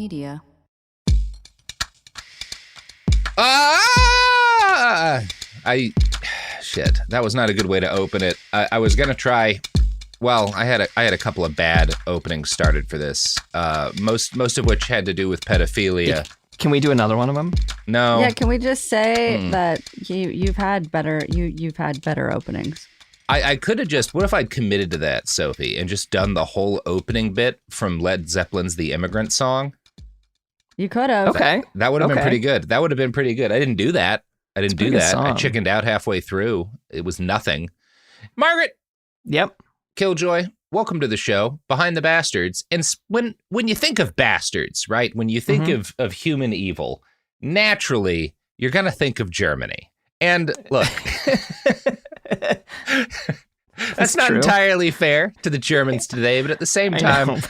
media. Shit, that was not a good way to open it. I was gonna try. Well, I had a couple of bad openings started for this. Most of which had to do with pedophilia. Can we do another one of them? No. Yeah, can we just say that you've had better openings? I could have just. What if I'd committed to that, Sophie, and just done the whole opening bit from Led Zeppelin's "The Immigrant Song"? You could have. Okay. That would have been pretty good. That would have been pretty good. I didn't do that. I chickened out halfway through. It was nothing. Margaret. Yep. Killjoy. Welcome to the show, Behind the Bastards. And when you think of bastards, right? When you think of human evil, naturally you're gonna think of Germany. And look, that's not entirely fair to the Germans today, but at the same time,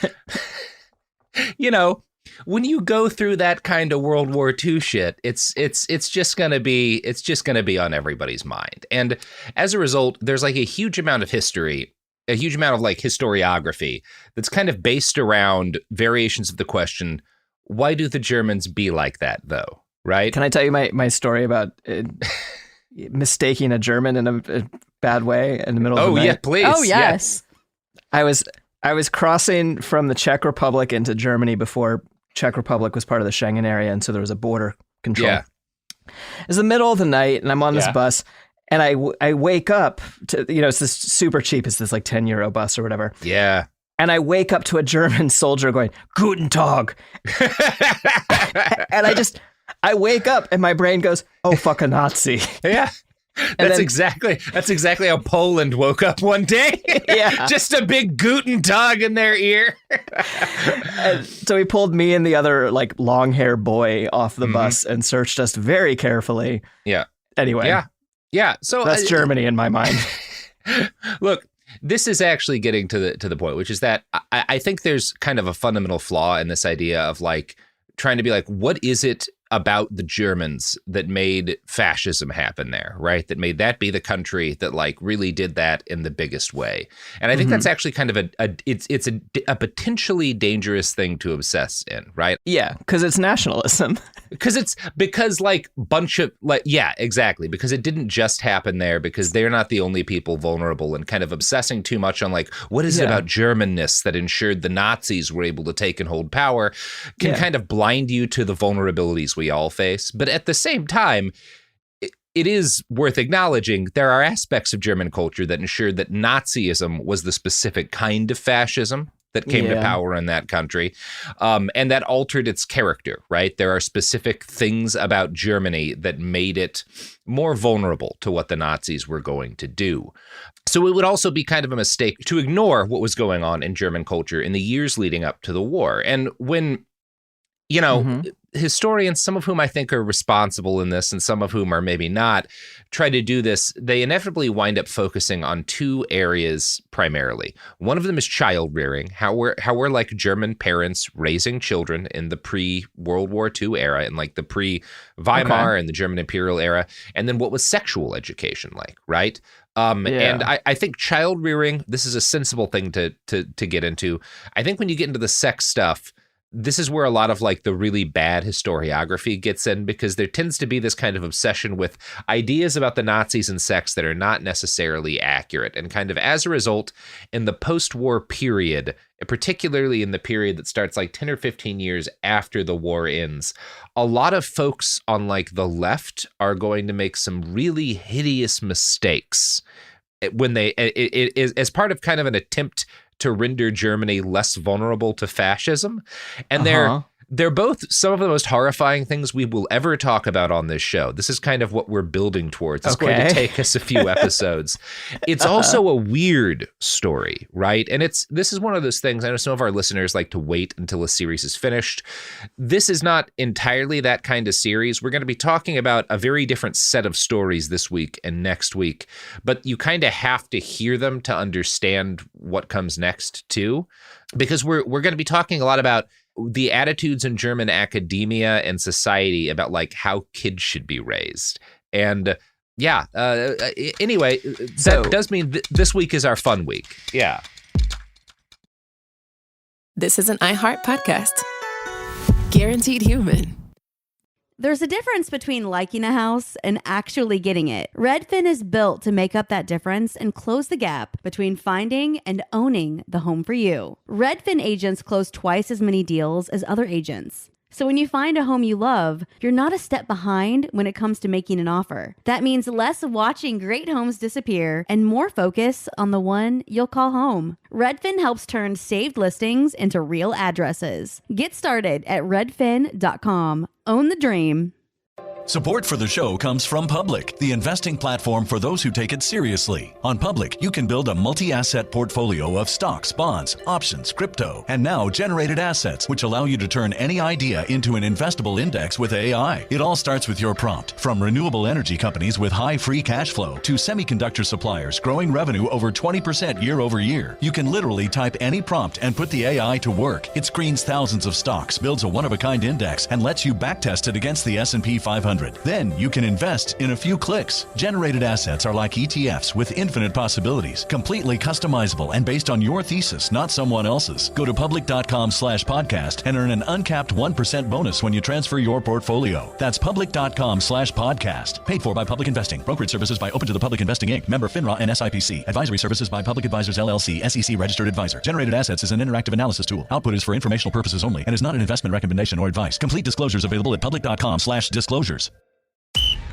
you know, when you go through that kind of World War II shit, it's just gonna be on everybody's mind. And as a result, there's like a huge amount of history, a huge amount of like historiography that's kind of based around variations of the question, why do the Germans be like that though? Right? Can I tell you my story about mistaking a German in a bad way in the middle of the night? Oh yeah, please. Oh yes. Yeah. I was crossing from the Czech Republic into Germany before Czech Republic was part of the Schengen area, and so there was a border control. Yeah. It's the middle of the night, and I'm on this bus, and I wake up to, it's this super cheap, it's this like 10 euro bus or whatever. Yeah. And I wake up to a German soldier going, "Guten Tag." And I wake up and my brain goes, "Oh, fuck, a Nazi." Yeah. That's exactly how Poland woke up one day. Yeah. Just a big Guten Tag in their ear. And so he pulled me and the other like long hair boy off the bus and searched us very carefully. Yeah. Anyway. Yeah. Yeah. So that's Germany in my mind. Look, this is actually getting to the point, which is that I think there's kind of a fundamental flaw in this idea of like trying to be like, what is it about the Germans that made fascism happen there, right? That made that be the country that like really did that in the biggest way. And I think that's actually kind of it's a potentially dangerous thing to obsess in, right? Yeah, because it's nationalism. Because exactly. Because it didn't just happen there, because they're not the only people vulnerable, and kind of obsessing too much on like, what is it about Germanness that ensured the Nazis were able to take and hold power can kind of blind you to the vulnerabilities we all face. But at the same time, it is worth acknowledging there are aspects of German culture that ensured that Nazism was the specific kind of fascism that came to power in that country, and that altered its character, right? There are specific things about Germany that made it more vulnerable to what the Nazis were going to do. So it would also be kind of a mistake to ignore what was going on in German culture in the years leading up to the war. And when, historians, some of whom I think are responsible in this and some of whom are maybe not, try to do this, they inevitably wind up focusing on two areas primarily. One of them is child rearing, how we're like German parents raising children in the pre-World War II era and like the pre-Weimar and the German imperial era. And then what was sexual education like, right? And I think child rearing, this is a sensible thing to get into. I think when you get into the sex stuff, this is where a lot of like the really bad historiography gets in, because there tends to be this kind of obsession with ideas about the Nazis and sex that are not necessarily accurate. And kind of as a result, in the post-war period, particularly in the period that starts like 10 or 15 years after the war ends, a lot of folks on like the left are going to make some really hideous mistakes when they, as part of kind of an attempt to render Germany less vulnerable to fascism. And they're both some of the most horrifying things we will ever talk about on this show. This is kind of what we're building towards. It's going to take us a few episodes. It's also a weird story, right? And this is one of those things, I know some of our listeners like to wait until a series is finished. This is not entirely that kind of series. We're going to be talking about a very different set of stories this week and next week, but you kind of have to hear them to understand what comes next too, because we're going to be talking a lot about the attitudes in German academia and society about like how kids should be raised. And anyway, that does mean this week is our fun week. Yeah. This is an iHeart podcast. Guaranteed human. There's a difference between liking a house and actually getting it. Redfin is built to make up that difference and close the gap between finding and owning the home for you. Redfin agents close twice as many deals as other agents. So when you find a home you love, you're not a step behind when it comes to making an offer. That means less watching great homes disappear and more focus on the one you'll call home. Redfin helps turn saved listings into real addresses. Get started at redfin.com. Own the dream. Support for the show comes from Public, the investing platform for those who take it seriously. On Public, you can build a multi-asset portfolio of stocks, bonds, options, crypto, and now generated assets, which allow you to turn any idea into an investable index with AI. It all starts with your prompt. From renewable energy companies with high free cash flow to semiconductor suppliers growing revenue over 20% year over year, you can literally type any prompt and put the AI to work. It screens thousands of stocks, builds a one-of-a-kind index, and lets you backtest it against the S&P 500. Then you can invest in a few clicks. Generated assets are like ETFs with infinite possibilities, completely customizable and based on your thesis, not someone else's. Go to public.com/podcast and earn an uncapped 1% bonus when you transfer your portfolio. That's public.com/podcast. Paid for by Public Investing. Brokerage services by Open to the Public Investing Inc. Member FINRA and SIPC. Advisory services by Public Advisors LLC, SEC registered advisor. Generated assets is an interactive analysis tool. Output is for informational purposes only and is not an investment recommendation or advice. Complete disclosures available at public.com/disclosures.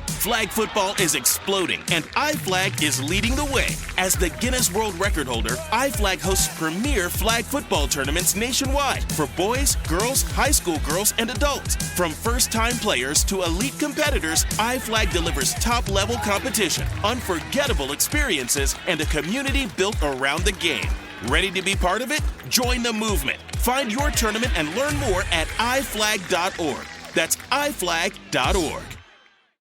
Flag football is exploding, and iFlag is leading the way. As the Guinness World Record holder, iFlag hosts premier flag football tournaments nationwide for boys, girls, high school girls, and adults. From first-time players to elite competitors, iFlag delivers top-level competition, unforgettable experiences, and a community built around the game. Ready to be part of it? Join the movement. Find your tournament and learn more at iflag.org. That's iflag.org.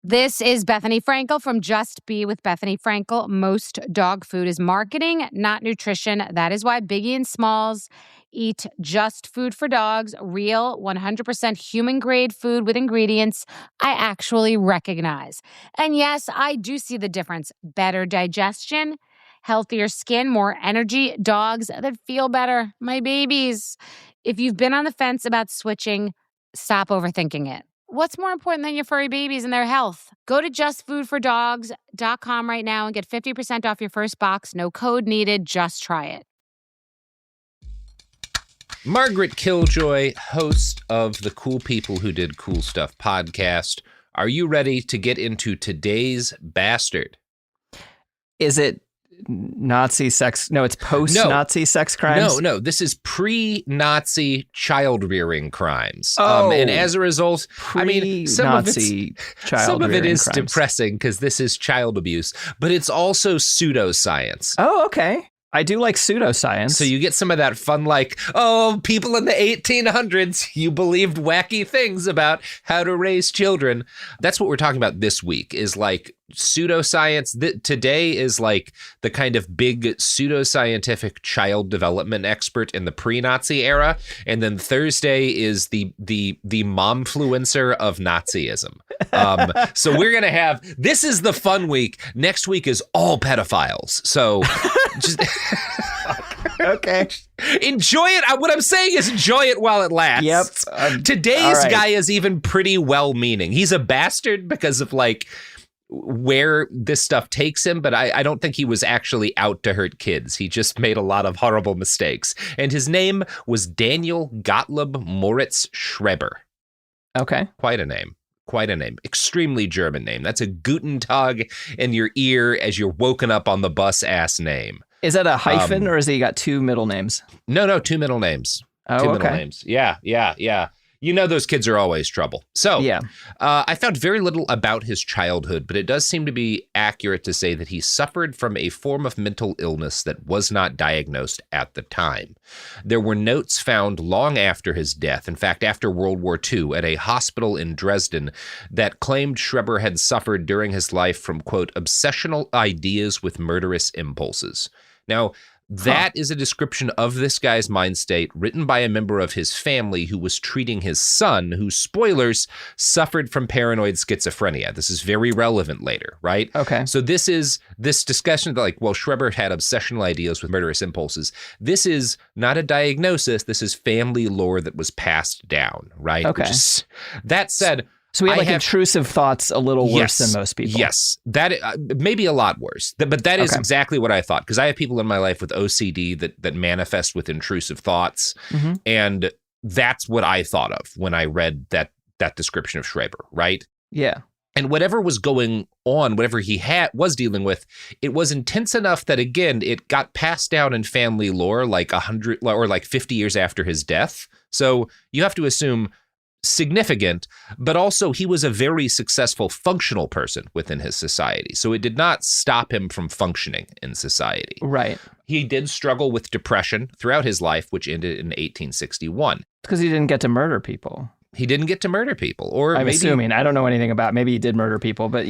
This is Bethany Frankel from Just Be with Bethany Frankel. Most dog food is marketing, not nutrition. That is why Biggie and Smalls eat just food for dogs, real 100% human-grade food with ingredients I actually recognize. And yes, I do see the difference. Better digestion, healthier skin, more energy, dogs that feel better, my babies. If you've been on the fence about switching, stop overthinking it. What's more important than your furry babies and their health? Go to justfoodfordogs.com right now and get 50% off your first box. No code needed. Just try it. Margaret Killjoy, host of the Cool People Who Did Cool Stuff podcast. Are you ready to get into today's bastard? Is it Nazi sex? No, it's post-Nazi sex crimes? No. This is pre-Nazi child-rearing crimes. Oh, and as a result, I mean, some of it is crimes. depressing because this is child abuse, but it's also pseudoscience. Oh, okay. I do like pseudoscience. So you get some of that fun, like, oh, people in the 1800s, you believed wacky things about how to raise children. That's what we're talking about this week, is like pseudoscience. Today is like the kind of big pseudoscientific child development expert in the pre-Nazi era. And then Thursday is the momfluencer of Nazism. So we're going to have, this is the fun week. Next week is all pedophiles. So just okay. Enjoy it. What I'm saying is enjoy it while it lasts. Yep. Today's guy is even pretty well-meaning. He's a bastard because of like where this stuff takes him, but I don't think he was actually out to hurt kids. He just made a lot of horrible mistakes. And his name was Daniel Gottlieb Moritz Schreber. Okay. Quite a name. Extremely German name. That's a Guten Tag in your ear as you're woken up on the bus ass name. Is that a hyphen or has he got two middle names? No, two middle names. Oh, middle names. Yeah. You know those kids are always trouble. So yeah. I found very little about his childhood, but it does seem to be accurate to say that he suffered from a form of mental illness that was not diagnosed at the time. There were notes found long after his death, in fact, after World War II, at a hospital in Dresden that claimed Schreber had suffered during his life from, quote, obsessional ideas with murderous impulses. Now, That is a description of this guy's mind state written by a member of his family who was treating his son, who, spoilers, suffered from paranoid schizophrenia. This is very relevant later, right? Okay. So this is this discussion that, like, well, Schreber had obsessional ideas with murderous impulses. This is not a diagnosis. This is family lore that was passed down, right? Okay. That said... So we have intrusive thoughts a little worse than most people. Yes, that maybe a lot worse. But that is exactly what I thought, because I have people in my life with OCD that manifest with intrusive thoughts, and that's what I thought of when I read that description of Schreber, right? Yeah. And whatever was going on, whatever he was dealing with, it was intense enough that, again, it got passed down in family lore like 100 or like 50 years after his death. So you have to assume significant, but also he was a very successful functional person within his society. So it did not stop him from functioning in society. Right. He did struggle with depression throughout his life, which ended in 1861. Because he didn't get to murder people. He didn't get to murder people. Or I'm assuming. I don't know anything about. Maybe he did murder people, but,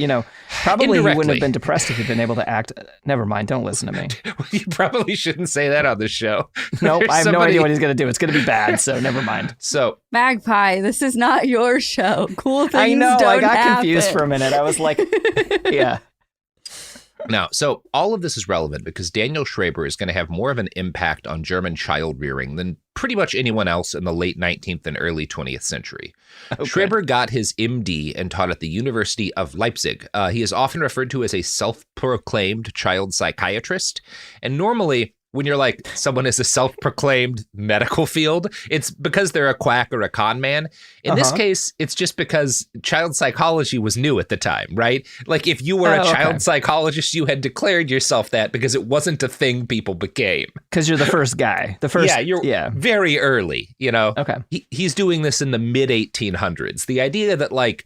probably he wouldn't have been depressed if he'd been able to act. Never mind. Don't listen to me. You probably shouldn't say that on the show. No, I have no idea what he's going to do. It's going to be bad, so never mind. So, Magpie, this is not your show. Cool things I know. don't I got happen. confused for a minute. I was like, yeah. Now, so all of this is relevant because Daniel Schreber is going to have more of an impact on German child rearing than pretty much anyone else in the late 19th and early 20th century. Okay. Schreber got his MD and taught at the University of Leipzig. He is often referred to as a self-proclaimed child psychiatrist. And normally, when you're like, someone is a self-proclaimed medical field, it's because they're a quack or a con man. In this case, it's just because child psychology was new at the time, right? Like if you were a child psychologist, you had declared yourself that because it wasn't a thing people became. Because you're the first guy. You're very early, Okay. He's doing this in the mid-1800s. The idea that like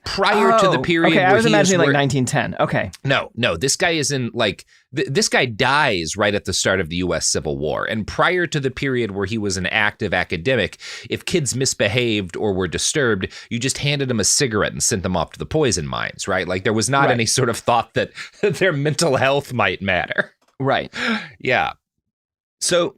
prior to the period where I was imagining like where, 1910. Okay. No, this guy is in like, this guy dies right at the start of the U.S. Civil War. And prior to the period where he was an active academic, if kids misbehaved or were disturbed, you just handed them a cigarette and sent them off to the poison mines, right? Like there was not any sort of thought that their mental health might matter. Right. Yeah. So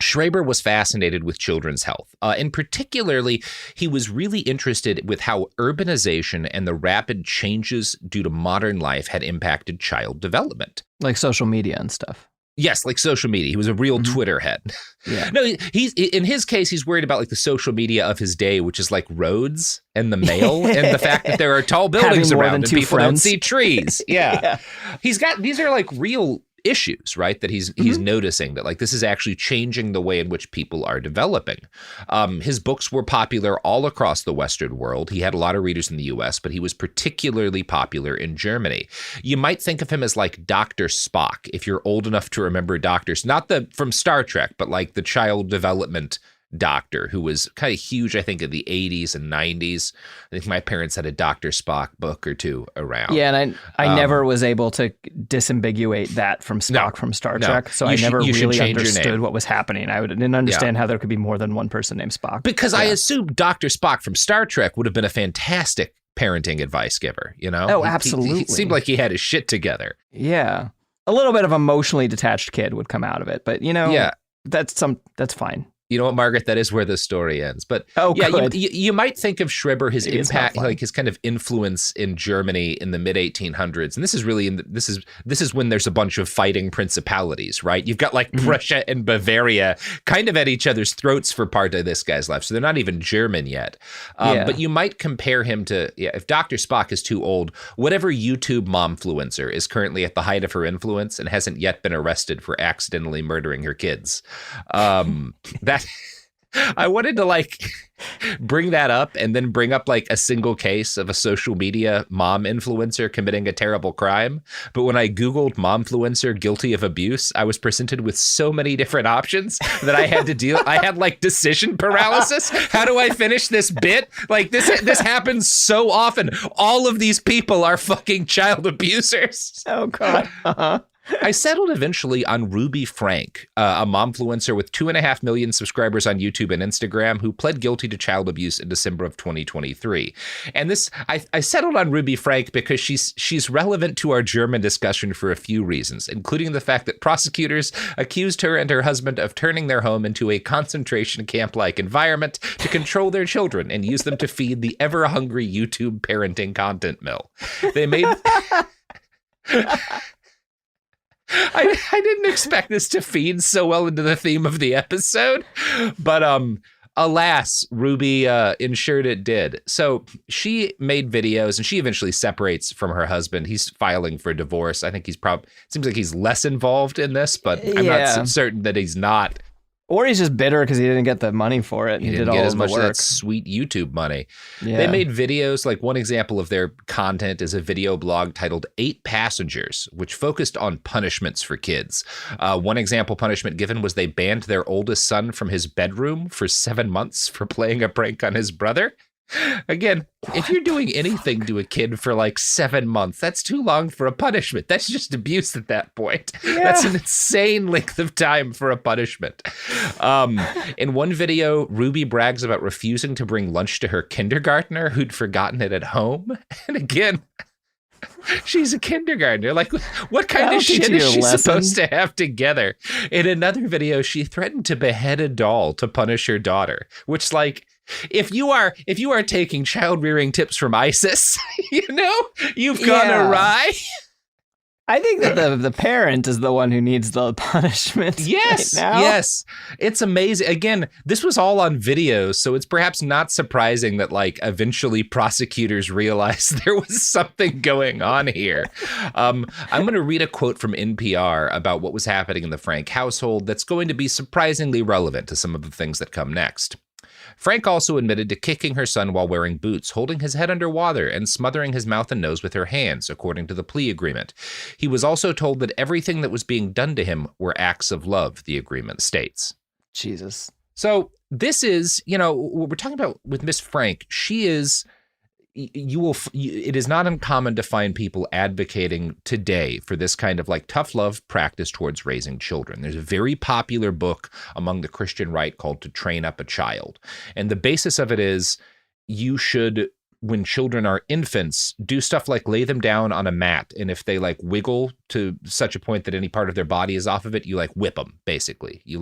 Schreber was fascinated with children's health, and particularly, he was really interested with how urbanization and the rapid changes due to modern life had impacted child development. Like social media and stuff. Yes, like social media. He was a real Twitter head. Yeah. No, he's in his case, he's worried about like the social media of his day, which is like roads and the mail and the fact that there are tall buildings around and people don't see trees. Yeah. These are like real issues, right? That he's noticing that like this is actually changing the way in which people are developing. His books were popular all across the Western world. He had a lot of readers in the US, but he was particularly popular in Germany. You might think of him as like Dr. Spock, if you're old enough to remember doctors, not from Star Trek, but like the child development doctor who was kind of huge, I think, in the 80s and 90s. I think my parents had a Dr. Spock book or two around. Yeah, and I never was able to disambiguate that from Spock from Star Trek, so I never really understood what was happening. I didn't understand how there could be more than one person named Spock. Because I assumed Dr. Spock from Star Trek would have been a fantastic parenting advice giver, Oh, absolutely. He seemed like he had his shit together. Yeah. A little bit of emotionally detached kid would come out of it, but that's fine. You know what, Margaret? That is where the story ends. But you might think of Schreber, his impact, like his kind of influence in Germany in the mid 1800s, and this is really this is when there's a bunch of fighting principalities, right? You've got like Prussia and Bavaria kind of at each other's throats for part of this guy's life, so they're not even German yet. But you might compare him to if Dr. Spock is too old, whatever YouTube momfluencer is currently at the height of her influence and hasn't yet been arrested for accidentally murdering her kids. I wanted to like bring that up and then bring up like a single case of a social media mom influencer committing a terrible crime. But when I Googled momfluencer guilty of abuse, I was presented with so many different options that I had to I had like decision paralysis. How do I finish this bit? Like this happens so often. All of these people are fucking child abusers. Oh God. I settled eventually on Ruby Frank, a momfluencer with 2.5 million subscribers on YouTube and Instagram who pled guilty to child abuse in December of 2023. And this, I settled on Ruby Frank because she's relevant to our German discussion for a few reasons, including the fact that prosecutors accused her and her husband of turning their home into a concentration camp-like environment to control their children and use them to feed the ever-hungry YouTube parenting content mill. They made... I didn't expect this to feed so well into the theme of the episode, but alas, Ruby ensured it did. So she made videos, and she eventually separates from her husband. He's filing for divorce. I think seems like he's less involved in this, but I'm not certain that he's not. Or he's just bitter because he didn't get the money for it. He didn't get as much of that sweet YouTube money. Yeah. They made videos, like one example of their content is a video blog titled 8 Passengers, which focused on punishments for kids. One example punishment given was they banned their oldest son from his bedroom for 7 months for playing a prank on his brother. Again, if you're doing anything to a kid for like 7 months, that's too long for a punishment. That's just abuse at that point. Yeah. That's an insane length of time for a punishment. In one video, Ruby brags about refusing to bring lunch to her kindergartner who'd forgotten it at home. And again, she's a kindergartner. Like, what kind of shit is she supposed to have together? In another video, she threatened to behead a doll to punish her daughter, which, like, if you are taking child rearing tips from ISIS, you've gone awry. I think that the parent is the one who needs the punishment. Yes, right now. Yes. It's amazing. Again, this was all on video, so it's perhaps not surprising that, like, eventually prosecutors realized there was something going on here. I'm going to read a quote from NPR about what was happening in the Frank household that's going to be surprisingly relevant to some of the things that come next. Frank also admitted to kicking her son while wearing boots, holding his head underwater, and smothering his mouth and nose with her hands, according to the plea agreement. He was also told that everything that was being done to him were acts of love, the agreement states. Jesus. So this is, what we're talking about with Miss Frank. She is... it is not uncommon to find people advocating today for this kind of like tough love practice towards raising children. There's a very popular book among the Christian right called To Train Up a Child. And the basis of it is you should, when children are infants, do stuff like lay them down on a mat. And if they like wiggle to such a point that any part of their body is off of it, you like whip them, basically. You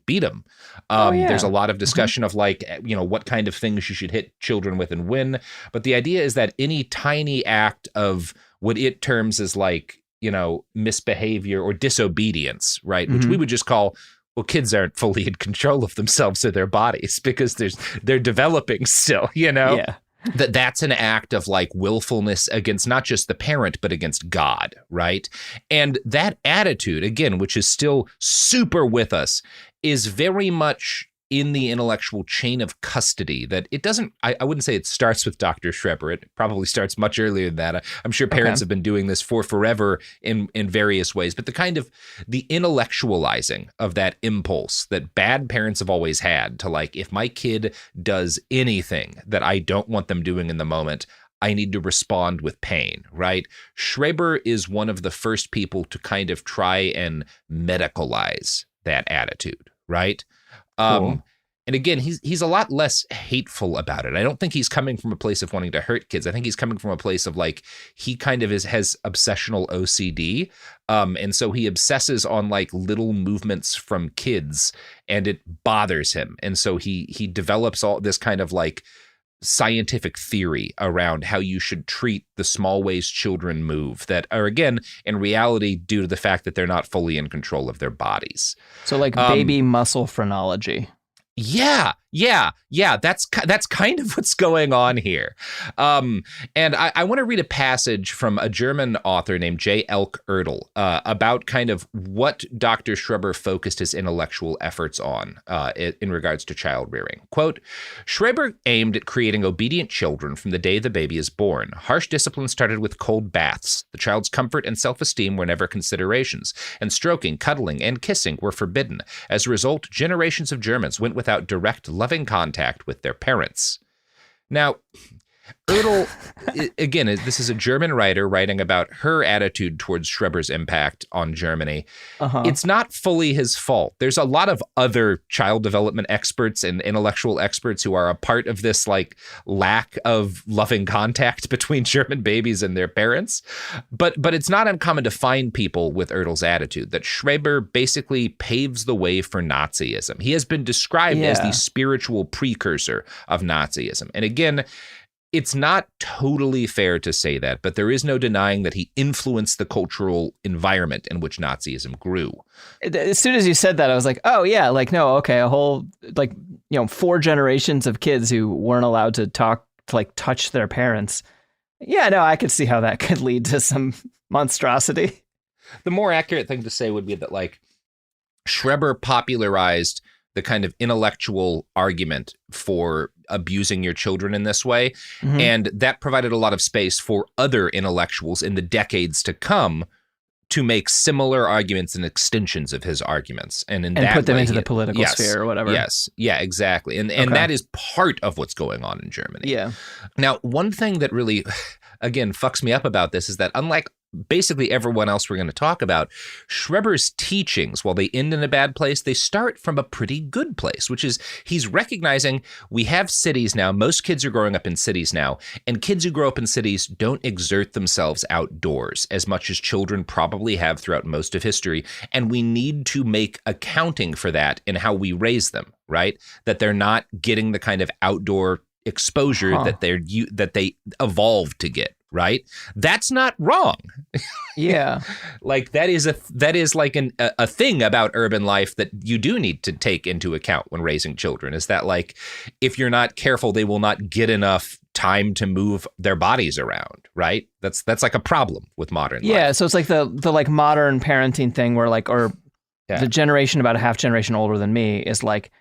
beat them. There's a lot of discussion of like, what kind of things you should hit children with and when. But the idea is that any tiny act of what it terms as like, misbehavior or disobedience, right? Which we would just call, well, kids aren't fully in control of themselves or their bodies because they're developing still, Yeah. That's an act of like willfulness against not just the parent, but against God, right? And that attitude, again, which is still super with us, is very much in the intellectual chain of custody that it doesn't, I wouldn't say it starts with Dr. Schreber. It probably starts much earlier than that. I'm sure parents have been doing this for forever in various ways, but the intellectualizing of that impulse that bad parents have always had to like, if my kid does anything that I don't want them doing in the moment, I need to respond with pain, right? Schreber is one of the first people to kind of try and medicalize that attitude, right? Cool. And again, he's a lot less hateful about it. I don't think he's coming from a place of wanting to hurt kids. I think he's coming from a place of like, he kind of has obsessional OCD. And so he obsesses on like little movements from kids and it bothers him. And so he develops all this kind of like scientific theory around how you should treat the small ways children move that are, again, in reality, due to the fact that they're not fully in control of their bodies. So like baby muscle phrenology. Yeah. That's kind of what's going on here. And I want to read a passage from a German author named J. Elke Erdl about kind of what Dr. Schreber focused his intellectual efforts on in regards to child rearing. Quote, Schreber aimed at creating obedient children from the day the baby is born. Harsh discipline started with cold baths. The child's comfort and self-esteem were never considerations, and stroking, cuddling, and kissing were forbidden. As a result, generations of Germans went without direct, loving contact with their parents. Now, Ertl, again, this is a German writer writing about her attitude towards Schreber's impact on Germany. It's not fully his fault. There's a lot of other child development experts and intellectual experts who are a part of this like lack of loving contact between German babies and their parents. But it's not uncommon to find people with Ertl's attitude, that Schreber basically paves the way for Nazism. He has been described as the spiritual precursor of Nazism. And again, it's not totally fair to say that, but there is no denying that he influenced the cultural environment in which Nazism grew. As soon as you said that, I was like, oh, yeah, like, no, okay, a whole, like, 4 generations of kids who weren't allowed to talk, to like touch their parents. Yeah, no, I could see how that could lead to some monstrosity. The more accurate thing to say would be that, like, Schreber popularized the kind of intellectual argument for abusing your children in this way. And that provided a lot of space for other intellectuals in the decades to come to make similar arguments and extensions of his arguments. And put them into the political sphere or whatever. Yes. Yeah, exactly. And that is part of what's going on in Germany. Yeah. Now, one thing that really, again, fucks me up about this is that unlike basically everyone else we're going to talk about, Schreber's teachings, while they end in a bad place, they start from a pretty good place, which is he's recognizing we have cities now. Most kids are growing up in cities now, and kids who grow up in cities don't exert themselves outdoors as much as children probably have throughout most of history. And we need to make accounting for that in how we raise them, right? That they're not getting the kind of outdoor exposure that they evolved to get. Right? That's not wrong. Yeah. Like that is like a thing about urban life that you do need to take into account when raising children, is that like if you're not careful, they will not get enough time to move their bodies around, right? That's like a problem with modern life. Yeah, so it's like the like modern parenting thing where like the generation about a half generation older than me is like,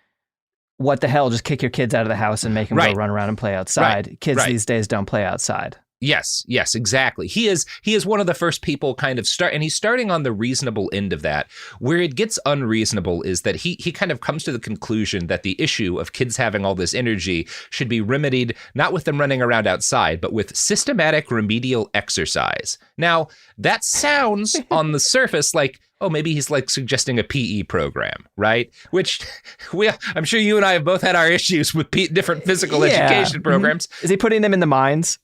what the hell, just kick your kids out of the house and make them go run around and play outside. Kids these days don't play outside. Yes, exactly. He is one of the first people kind of and he's starting on the reasonable end of that. Where it gets unreasonable is that he kind of comes to the conclusion that the issue of kids having all this energy should be remedied not with them running around outside, but with systematic remedial exercise. Now, that sounds on the surface like, oh, maybe he's like suggesting a PE program, right? Which I'm sure you and I have both had our issues with different physical education programs. Is he putting them in the mines?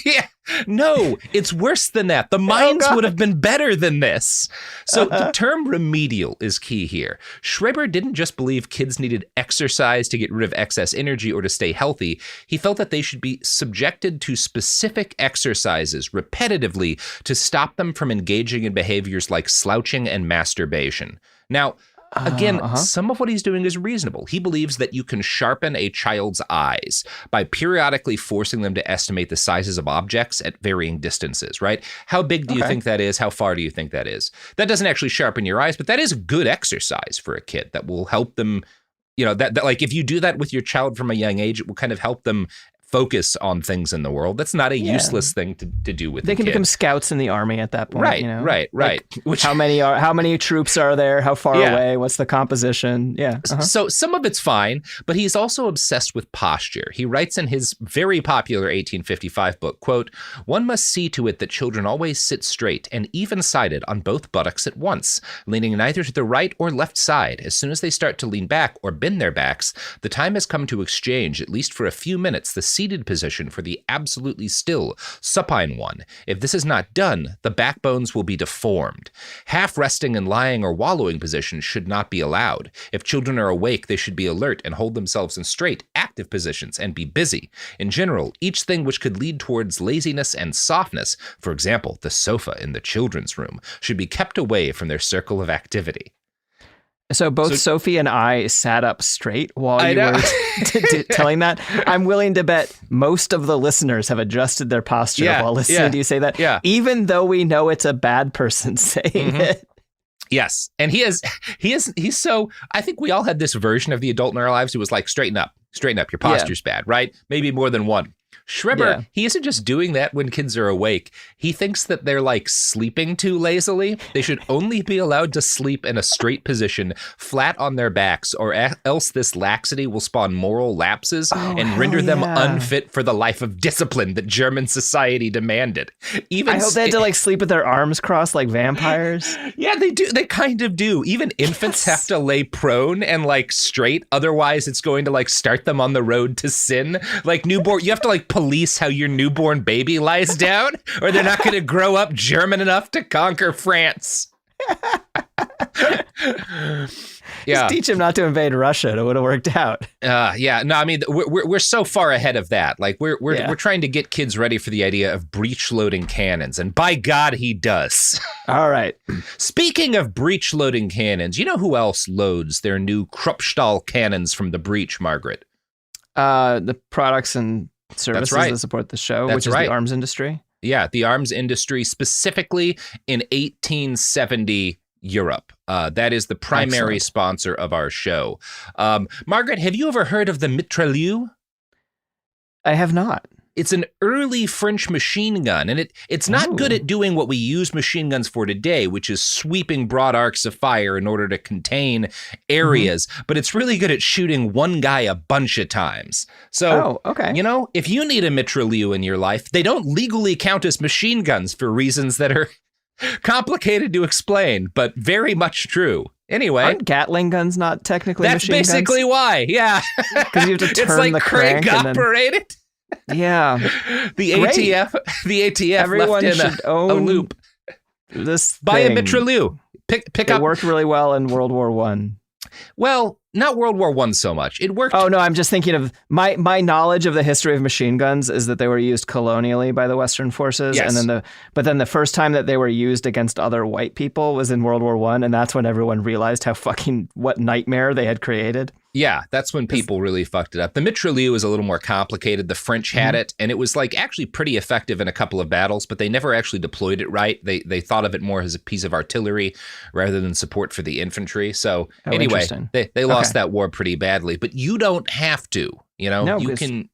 Yeah. No, it's worse than that. The mines would have been better than this. So the term remedial is key here. Schreber didn't just believe kids needed exercise to get rid of excess energy or to stay healthy. He felt that they should be subjected to specific exercises repetitively to stop them from engaging in behaviors like slouching and masturbation. Now, again, some of what he's doing is reasonable. He believes that you can sharpen a child's eyes by periodically forcing them to estimate the sizes of objects at varying distances, right? How big do you think that is? How far do you think that is? That doesn't actually sharpen your eyes, but that is good exercise for a kid that will help them, that like if you do that with your child from a young age, it will kind of help them focus on things in the world. That's not a useless thing to do with. They can become scouts in the army at that point. Right. Like, how many troops are there? How far away? What's the composition? Yeah. So some of it's fine, but he's also obsessed with posture. He writes in his very popular 1855 book, quote, "One must see to it that children always sit straight and even-sided on both buttocks at once, leaning neither to the right or left side. As soon as they start to lean back or bend their backs, the time has come to exchange, at least for a few minutes, the seated position for the absolutely still, supine one. If this is not done, the backbones will be deformed. Half resting and lying or wallowing positions should not be allowed. If children are awake, they should be alert and hold themselves in straight, active positions and be busy. In general, each thing which could lead towards laziness and softness, for example, the sofa in the children's room, should be kept away from their circle of activity." So Sophie and I sat up straight while you were telling that. I'm willing to bet most of the listeners have adjusted their posture while listening to you say that, even though we know it's a bad person saying it. Yes. And he's so, I think we all had this version of the adult in our lives who was like, straighten up, your posture's bad, right? Maybe more than one. Schreber, he isn't just doing that when kids are awake. He thinks that they're like sleeping too lazily. They should only be allowed to sleep in a straight position, flat on their backs, or else this laxity will spawn moral lapses and render them unfit for the life of discipline that German society demanded. I hope they had to like sleep with their arms crossed like vampires. Yeah, they do. They kind of do. Even infants have to lay prone and like straight. Otherwise, it's going to like start them on the road to sin. Like newborn, you have to like police how your newborn baby lies down, or they're not going to grow up German enough to conquer France. Just teach him not to invade Russia. It would have worked out. No, I mean, we're so far ahead of that. Like we're trying to get kids ready for the idea of breech loading cannons, and by God, he does. All right. Speaking of breech loading cannons, you know who else loads their new Kruppstahl cannons from the breech, Margaret? The products and services that support the show, which is the arms industry. Yeah, the arms industry, specifically in 1870 Europe. That is the primary sponsor of our show. Margaret, have you ever heard of the mitrailleuse? I have not. It's an early French machine gun, and it's not good at doing what we use machine guns for today, which is sweeping broad arcs of fire in order to contain areas, but it's really good at shooting one guy a bunch of times. So, you know, if you need a mitrailleuse in your life, they don't legally count as machine guns for reasons that are complicated to explain, but very much true. Anyway. Aren't Gatling guns not technically machine guns? That's basically why, yeah. Because you have to turn the crank operated. Yeah. The ATF Everyone left in should own a loop. This Buy a mitrailleuse. Pick up. It worked really well in World War I. Well, not World War I so much. It worked. Oh, no, I'm just thinking of my knowledge of the history of machine guns is that they were used colonially by the Western forces. Yes. And then the first time that they were used against other white people was in World War I. And that's when everyone realized what nightmare they had created. Yeah, that's when people really fucked it up. The mitrailleuse is a little more complicated. The French had it, and it was like actually pretty effective in a couple of battles, but they never actually deployed it right. They thought of it more as a piece of artillery rather than support for the infantry. So anyway, they lost that war pretty badly. But you don't have to. You know, you can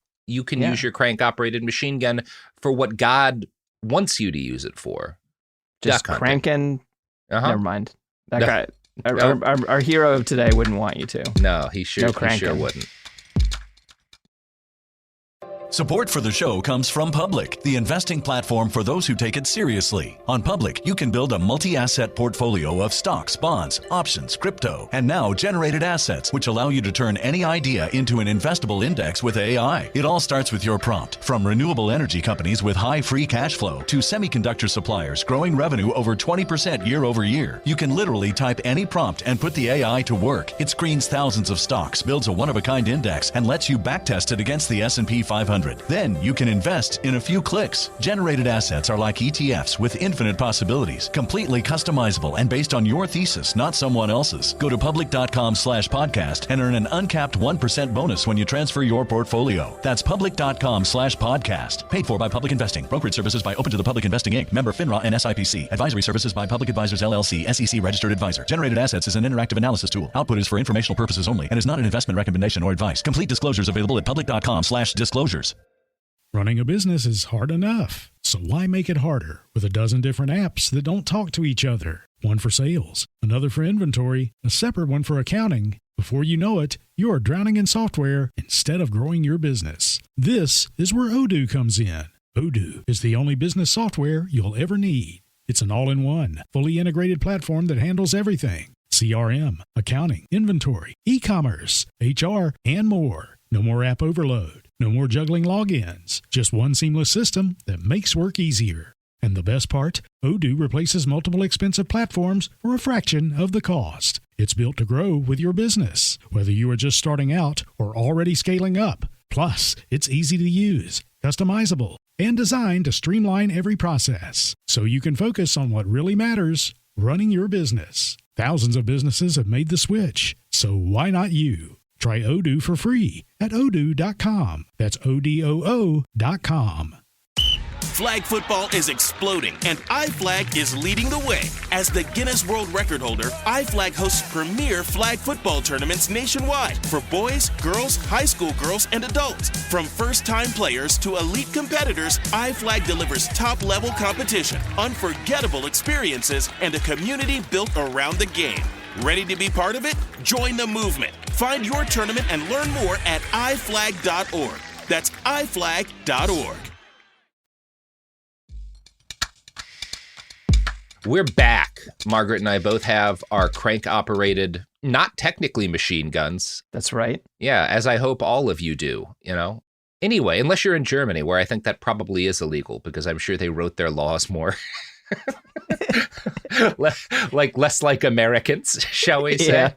use your crank operated machine gun for what God wants you to use it for. Just cranking. Never mind. That guy. Our hero of today wouldn't want you to. No, he sure wouldn't. Support for the show comes from Public, the investing platform for those who take it seriously. On Public, you can build a multi-asset portfolio of stocks, bonds, options, crypto, and now generated assets, which allow you to turn any idea into an investable index with AI. It all starts with your prompt. From renewable energy companies with high free cash flow to semiconductor suppliers growing revenue over 20% year over year, you can literally type any prompt and put the AI to work. It screens thousands of stocks, builds a one-of-a-kind index, and lets you backtest it against the S&P 500. Then you can invest in a few clicks. Generated assets are like ETFs with infinite possibilities, completely customizable and based on your thesis, not someone else's. Go to public.com/podcast and earn an uncapped 1% bonus when you transfer your portfolio. That's public.com/podcast. Paid for by Public Investing. Brokerage services by Open to the Public Investing Inc. Member FINRA and SIPC. Advisory services by Public Advisors LLC, SEC registered advisor. Generated assets is an interactive analysis tool. Output is for informational purposes only and is not an investment recommendation or advice. Complete disclosures available at public.com/disclosures. Running a business is hard enough, so why make it harder with a dozen different apps that don't talk to each other? One for sales, another for inventory, a separate one for accounting. Before you know it, you are drowning in software instead of growing your business. This is where Odoo comes in. Odoo is the only business software you'll ever need. It's an all-in-one, fully integrated platform that handles everything. CRM, accounting, inventory, e-commerce, HR, and more. No more app overload. No more juggling logins. Just one seamless system that makes work easier. And the best part, Odoo replaces multiple expensive platforms for a fraction of the cost. It's built to grow with your business, whether you are just starting out or already scaling up. Plus, it's easy to use, customizable, and designed to streamline every process, so you can focus on what really matters, running your business. Thousands of businesses have made the switch, so why not you? Try Odoo for free at odoo.com. That's ODOO.com. Flag football is exploding, and iFlag is leading the way. As the Guinness World Record holder, iFlag hosts premier flag football tournaments nationwide for boys, girls, high school girls, and adults. From first-time players to elite competitors, iFlag delivers top-level competition, unforgettable experiences, and a community built around the game. Ready to be part of it? Join the movement. Find your tournament and learn more at iflag.org. That's iflag.org. We're back. Margaret and I both have our crank-operated, not technically machine guns. That's right. Yeah, as I hope all of you do, you know. Anyway, unless you're in Germany, where I think that probably is illegal, because I'm sure they wrote their laws more less like Americans, shall we say. Yeah.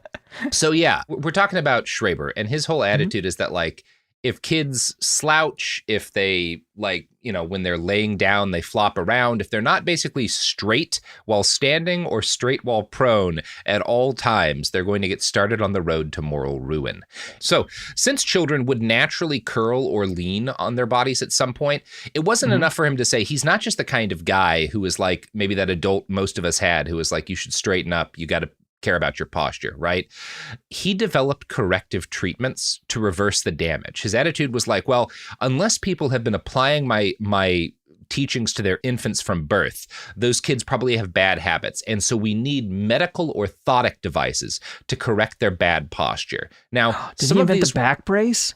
So yeah, we're talking about Schreber, and his whole attitude is that, like, if kids slouch, if they, like, you know, when they're laying down, they flop around, if they're not basically straight while standing or straight while prone at all times, they're going to get started on the road to moral ruin. So since children would naturally curl or lean on their bodies at some point, it wasn't enough for him to say he's not just the kind of guy who is like maybe that adult most of us had, who was like, you should straighten up, you got to care about your posture, right? He developed corrective treatments to reverse the damage. His attitude was like, well, unless people have been applying my teachings to their infants from birth, those kids probably have bad habits. And so we need medical orthotic devices to correct their bad posture. Now, did he invent the back brace?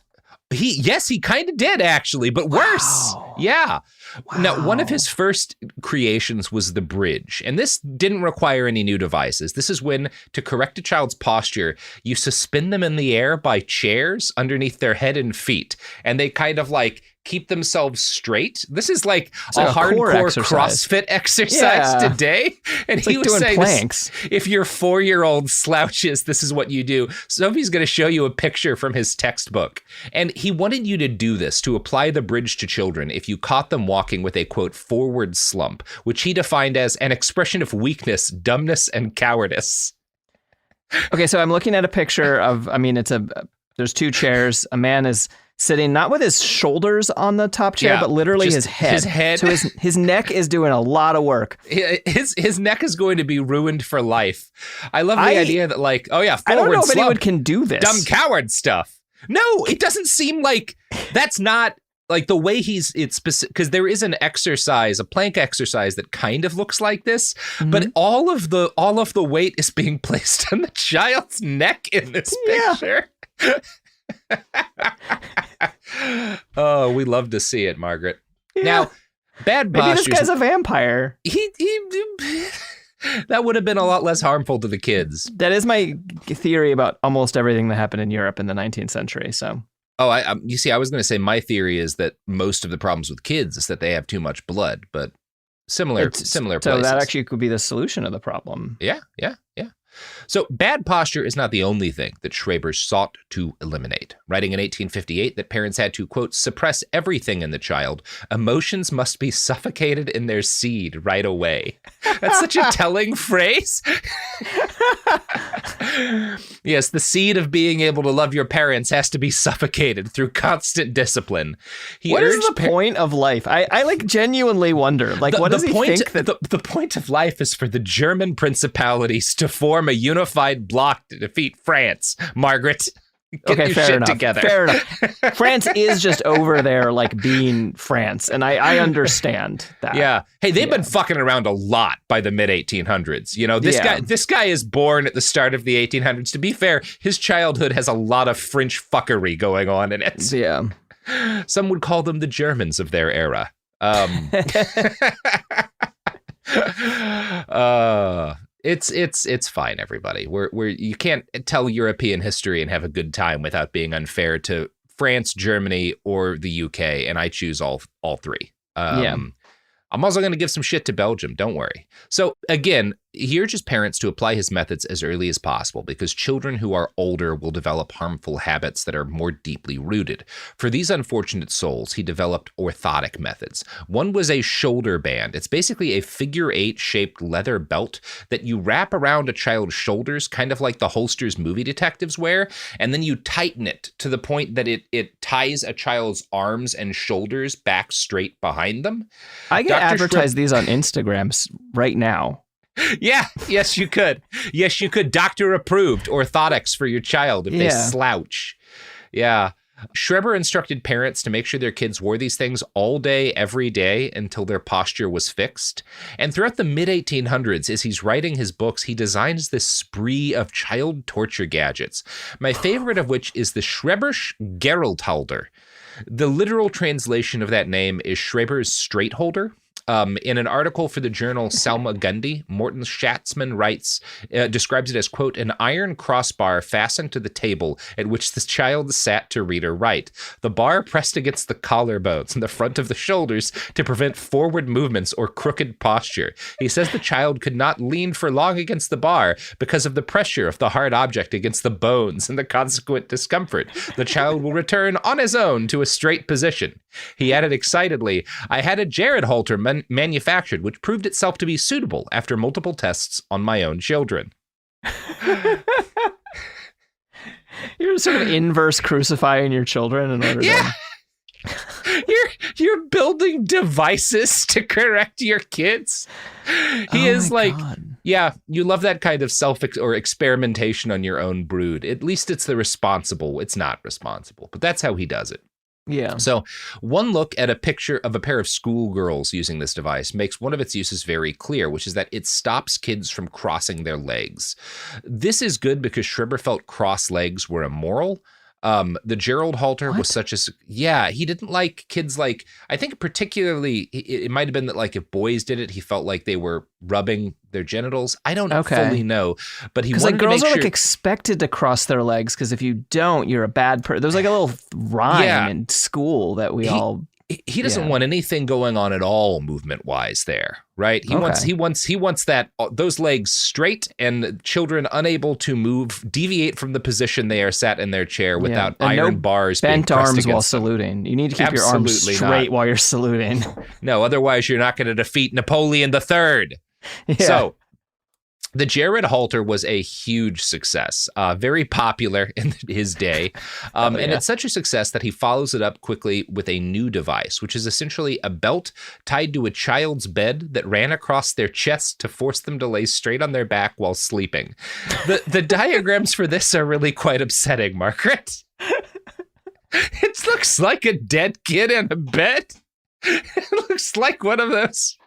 He kind of did, actually, but worse. Wow. Yeah. Wow. Now, one of his first creations was the bridge, and this didn't require any new devices. This is when, to correct a child's posture, you suspend them in the air by chairs underneath their head and feet, and they kind of like keep themselves straight. This is like a hardcore CrossFit exercise today. And it's he like was saying, planks. If your 4-year-old slouches, this is what you do. Sophie's going to show you a picture from his textbook. And he wanted you to do this, to apply the bridge to children if you caught them walking with a, quote, forward slump, which he defined as an expression of weakness, dumbness, and cowardice. Okay, so I'm looking at a picture of, there's two chairs. A man is sitting not with his shoulders on the top chair, but literally his head. His head. So his neck is doing a lot of work. His neck is going to be ruined for life. I love the idea that, like, oh yeah, forward I don't know if slump, anyone can do this. Dumb coward stuff. No, it doesn't seem like that's not like the way it's specific, because there is an exercise, a plank exercise that kind of looks like this, but all of the weight is being placed on the child's neck in this picture. Oh, we love to see it, Margaret. Yeah. Now, bad posture. Maybe this guy's a vampire. He that would have been a lot less harmful to the kids. That is my theory about almost everything that happened in Europe in the 19th century. So. Oh, you see, I was going to say my theory is that most of the problems with kids is that they have too much blood, but similar places. So that actually could be the solution of the problem. Yeah. So bad posture is not the only thing that Schreber sought to eliminate, writing in 1858 that parents had to, quote, suppress everything in the child. Emotions must be suffocated in their seed right away. That's such a telling phrase. Yes, the seed of being able to love your parents has to be suffocated through constant discipline. What is the point of life? I like genuinely wonder. Like, what does he think that the point of life is for the German principalities to form a unified bloc to defeat France, Margaret? Get your shit together. Fair enough. France is just over there, like, being France, and I understand that. Yeah. Hey, they've been fucking around a lot by the mid 1800s. You know, this guy is born at the start of the 1800s. To be fair, his childhood has a lot of French fuckery going on in it. Yeah. Some would call them the Germans of their era. It's fine, everybody. You can't tell European history and have a good time without being unfair to France, Germany, or the UK, and I choose all three. I'm also going to give some shit to Belgium. Don't worry. So again, He urges parents to apply his methods as early as possible because children who are older will develop harmful habits that are more deeply rooted. For these unfortunate souls, he developed orthotic methods. One was a shoulder band. It's basically a figure-8 shaped leather belt that you wrap around a child's shoulders, kind of like the holsters movie detectives wear, and then you tighten it to the point that it ties a child's arms and shoulders back straight behind them. I can advertise these on Instagram right now. Yeah, yes, you could. Yes, you could. Doctor approved orthotics for your child if they slouch. Yeah. Schreber instructed parents to make sure their kids wore these things all day, every day until their posture was fixed. And throughout the mid-1800s, as he's writing his books, he designs this spree of child torture gadgets. My favorite of which is the Schreber's Geralthalder. The literal translation of that name is Schreber's straight holder. In an article for the journal Selma Gundy, Morton Schatzman describes it as, quote, an iron crossbar fastened to the table at which the child sat to read or write. The bar pressed against the collarbones and the front of the shoulders to prevent forward movements or crooked posture. He says the child could not lean for long against the bar because of the pressure of the hard object against the bones and the consequent discomfort. The child will return on his own to a straight position. He added excitedly, I had a Jared halter manufactured, which proved itself to be suitable after multiple tests on my own children. You're sort of inverse crucifying your children in order to... You're building devices to correct your kids. He is like, God. Yeah, you love that kind of or experimentation on your own brood. At least it's it's not responsible, but that's how he does it. Yeah. So one look at a picture of a pair of schoolgirls using this device makes one of its uses very clear, which is that it stops kids from crossing their legs. This is good because Schreber felt cross legs were immoral. The Gerald halter was such a, he didn't like kids like, I think particularly, it might have been that like if boys did it, he felt like they were rubbing their genitals. I don't fully know, but he wanted like girls to make are like expected to cross their legs because if you don't, you're a bad person. There's like a little rhyme in school that he doesn't want anything going on at all movement wise there, right? He wants that those legs straight and children unable to deviate from the position they are sat in their chair without iron bars being pressed arms against while them. saluting. You need to keep your arms straight while you're saluting. No, otherwise you're not going to defeat Napoleon III. Yeah. So the Jared halter was a huge success, very popular in his day. And it's such a success that he follows it up quickly with a new device, which is essentially a belt tied to a child's bed that ran across their chest to force them to lay straight on their back while sleeping. The diagrams for this are really quite upsetting, Margaret. It looks like a dead kid in a bed. It looks like one of those...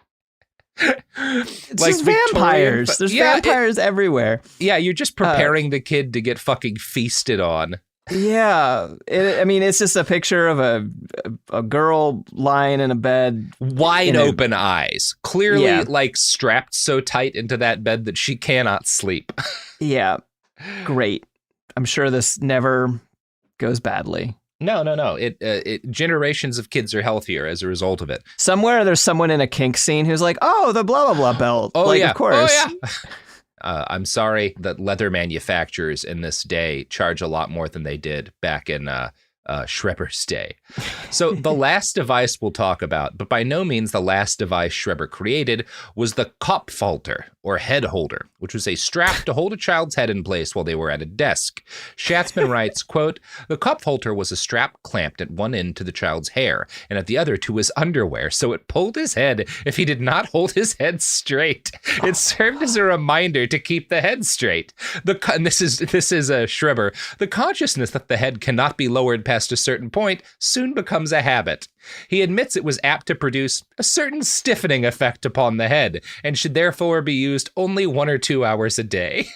It's like just vampires. There's vampires everywhere. Yeah, you're just preparing the kid to get fucking feasted on. Yeah, it's just a picture of a girl lying in a bed, wide open eyes, clearly like strapped so tight into that bed that she cannot sleep. Yeah, great. I'm sure this never goes badly. No. It generations of kids are healthier as a result of it. Somewhere there's someone in a kink scene who's like, oh, the blah, blah, blah belt. Oh, like, of course. Oh, yeah. I'm sorry that leather manufacturers in this day charge a lot more than they did back in Schreber's day. So the last device we'll talk about, but by no means the last device Schreber created, was the Kopfhalter, or head holder, which was a strap to hold a child's head in place while they were at a desk. Schatzman writes, quote, the Kopfhalter was a strap clamped at one end to the child's hair and at the other to his underwear, so it pulled his head if he did not hold his head straight. It served as a reminder to keep the head straight. And this is Schreber. The consciousness that the head cannot be lowered past a certain point soon becomes a habit. He admits it was apt to produce a certain stiffening effect upon the head and should therefore be used only 1 or 2 hours a day.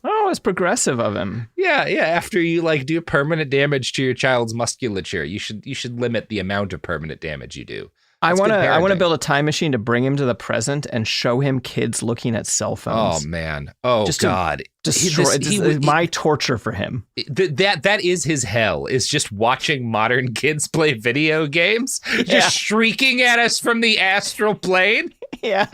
Oh, it's progressive of him. Yeah. After you do permanent damage to your child's musculature, you should limit the amount of permanent damage you do. I want to build a time machine to bring him to the present and show him kids looking at cell phones. Oh man. Oh God. My torture for him. That is his hell, is just watching modern kids play video games, just shrieking at us from the astral plane. Yeah.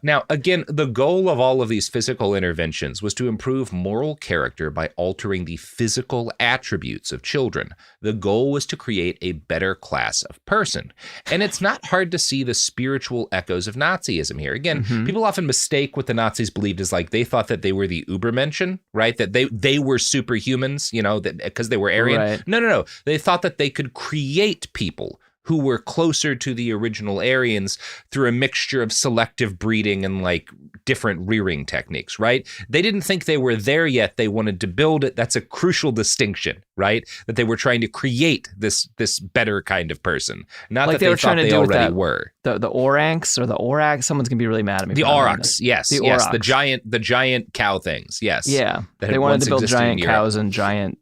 Now, again, the goal of all of these physical interventions was to improve moral character by altering the physical attributes of children. The goal was to create a better class of person. And it's not hard to see the spiritual echoes of Nazism here. Again, people often mistake what the Nazis believed as like they thought that they were the Übermenschen, right? That they were superhumans, you know, that because they were Aryan. Right. No. They thought that they could create people who were closer to the original Aryans through a mixture of selective breeding and like different rearing techniques, right? They didn't think they were there yet. They wanted to build it. That's a crucial distinction, right? That they were trying to create this better kind of person. Not like that they were trying to do already that, were. The Oranks or the Oraks, someone's gonna be really mad at me. The Aurochs, yes. The yes. Aurochs. The giant cow things, yes. Yeah. They wanted to build giant cows and giant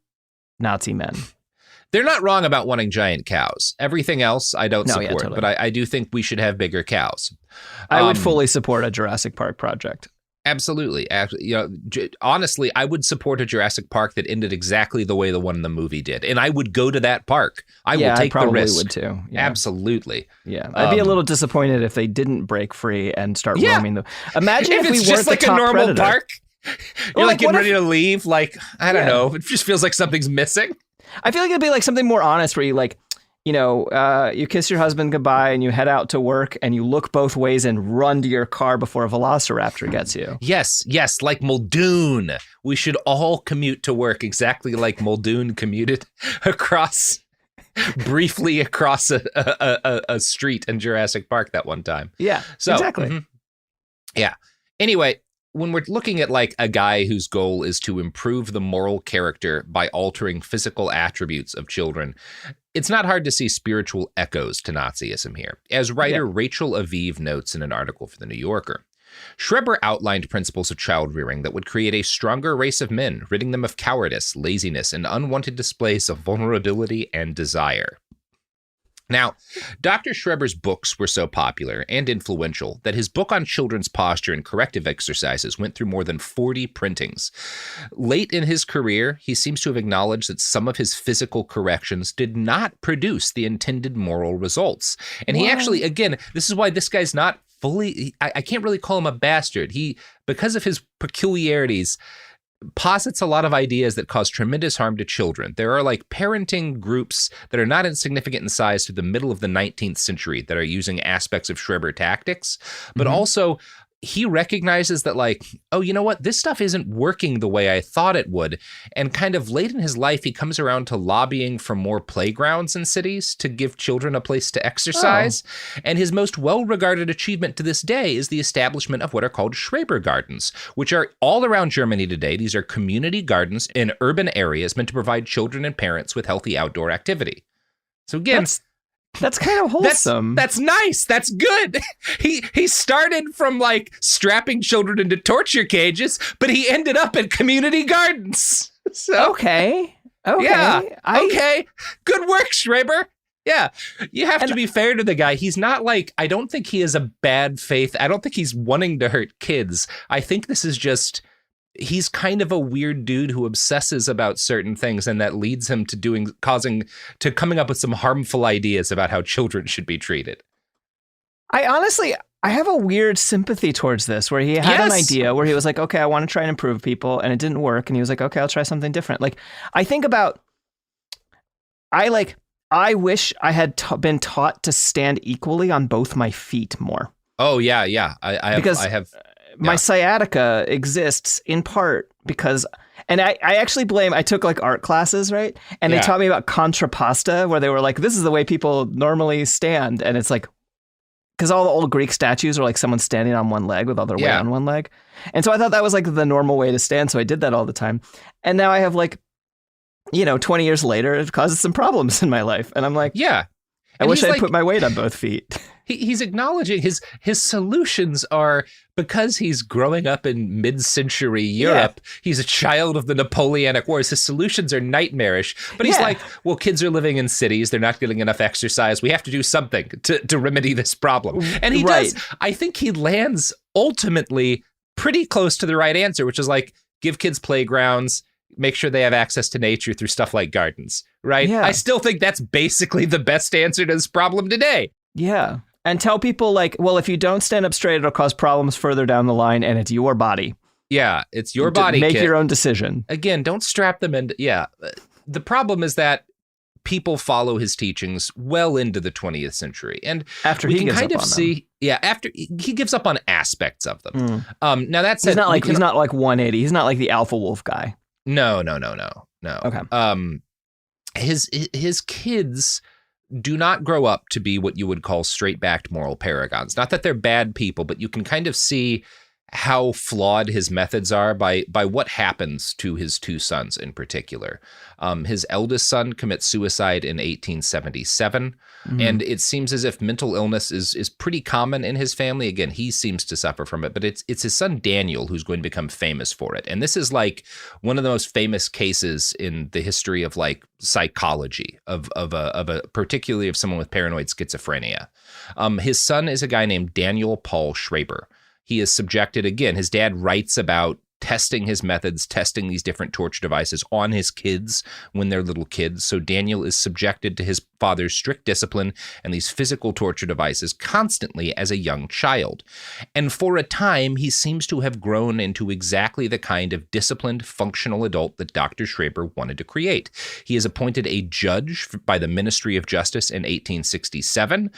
Nazi men. They're not wrong about wanting giant cows. Everything else I don't support, totally. but I do think we should have bigger cows. I would fully support a Jurassic Park project. Absolutely. You know, honestly, I would support a Jurassic Park that ended exactly the way the one in the movie did. And I would go to that park. I will take the risk. Would too. Yeah. Absolutely. Yeah. I'd be a little disappointed if they didn't break free and start roaming. Imagine if we it's weren't just like the top a normal predator. park. You're like getting ready to leave. Like, I don't know. It just feels like something's missing. I feel like it'd be like something more honest where you like, you know, you kiss your husband goodbye and you head out to work and you look both ways and run to your car before a velociraptor gets you. Yes, like Muldoon. We should all commute to work exactly like Muldoon commuted briefly across a street in Jurassic Park that one time. Yeah, so, exactly. Yeah. Anyway, when we're looking at like a guy whose goal is to improve the moral character by altering physical attributes of children, it's not hard to see spiritual echoes to Nazism here. As writer Rachel Aviv notes in an article for The New Yorker, Schreber outlined principles of child rearing that would create a stronger race of men, ridding them of cowardice, laziness, and unwanted displays of vulnerability and desire. Now, Dr. Schreber's books were so popular and influential that his book on children's posture and corrective exercises went through more than 40 printings. Late in his career, he seems to have acknowledged that some of his physical corrections did not produce the intended moral results. And he actually, again, this is why this guy's not fully, I can't really call him a bastard. He, because of his peculiarities, posits a lot of ideas that cause tremendous harm to children. There are like parenting groups that are not insignificant in size through the middle of the 19th century that are using aspects of Schreber tactics, but also he recognizes that like, oh, you know what? This stuff isn't working the way I thought it would. And kind of late in his life, he comes around to lobbying for more playgrounds in cities to give children a place to exercise. And his most well-regarded achievement to this day is the establishment of what are called Schreber Gardens, which are all around Germany today. These are community gardens in urban areas meant to provide children and parents with healthy outdoor activity. So again, that's kind of wholesome. That's nice. That's good. He started from like strapping children into torture cages, but he ended up at community gardens. So, okay. Yeah. Okay. Good work, Schreber. Yeah. You have to be fair to the guy. He's not like, I don't think he has a bad faith. I don't think he's wanting to hurt kids. I think this is just, he's kind of a weird dude who obsesses about certain things, and that leads him to coming up with some harmful ideas about how children should be treated. I have a weird sympathy towards this, where he had an idea where he was like, okay, I want to try and improve people, and it didn't work. And he was like, okay, I'll try something different. Like, I think about, I wish I had been taught to stand equally on both my feet more. Oh yeah. I have. My sciatica exists in part because, and I actually blame, I took like art classes, right? And they taught me about contrapposta, where they were like, this is the way people normally stand. And it's like, because all the old Greek statues are like someone standing on one leg with all their weight on one leg. And so I thought that was like the normal way to stand. So I did that all the time. And now I have like, 20 years later, it causes some problems in my life. And I'm like, I wish I put my weight on both feet. He's acknowledging his solutions are, because he's growing up in mid-century Europe, he's a child of the Napoleonic Wars. His solutions are nightmarish. But he's like, well, kids are living in cities. They're not getting enough exercise. We have to do something to remedy this problem. And he does. I think he lands ultimately pretty close to the right answer, which is like, give kids playgrounds, make sure they have access to nature through stuff like gardens, right? Yeah. I still think that's basically the best answer to this problem today. Yeah. And tell people like, well, if you don't stand up straight, it'll cause problems further down the line, and it's your body. Yeah, it's your body. Make your own decision. Again, don't strap them into. Yeah, the problem is that people follow his teachings well into the 20th century, and after we he can gives kind up of on see, them. yeah, after he gives up on aspects of them. Now that said, he's not like 180. He's not like the alpha wolf guy. No. Okay. His kids do not grow up to be what you would call straight-backed moral paragons. Not that they're bad people, but you can kind of see how flawed his methods are by what happens to his two sons in particular. His eldest son commits suicide in 1877, and it seems as if mental illness is pretty common in his family. Again, he seems to suffer from it, but it's his son Daniel who's going to become famous for it. And this is like one of the most famous cases in the history of like psychology of a particularly of someone with paranoid schizophrenia. His son is a guy named Daniel Paul Schreber. He is subjected, again, his dad writes about testing his methods, testing these different torture devices on his kids when they're little kids. So Daniel is subjected to his father's strict discipline and these physical torture devices constantly as a young child. And for a time, he seems to have grown into exactly the kind of disciplined, functional adult that Dr. Schreber wanted to create. He is appointed a judge by the Ministry of Justice in 1867.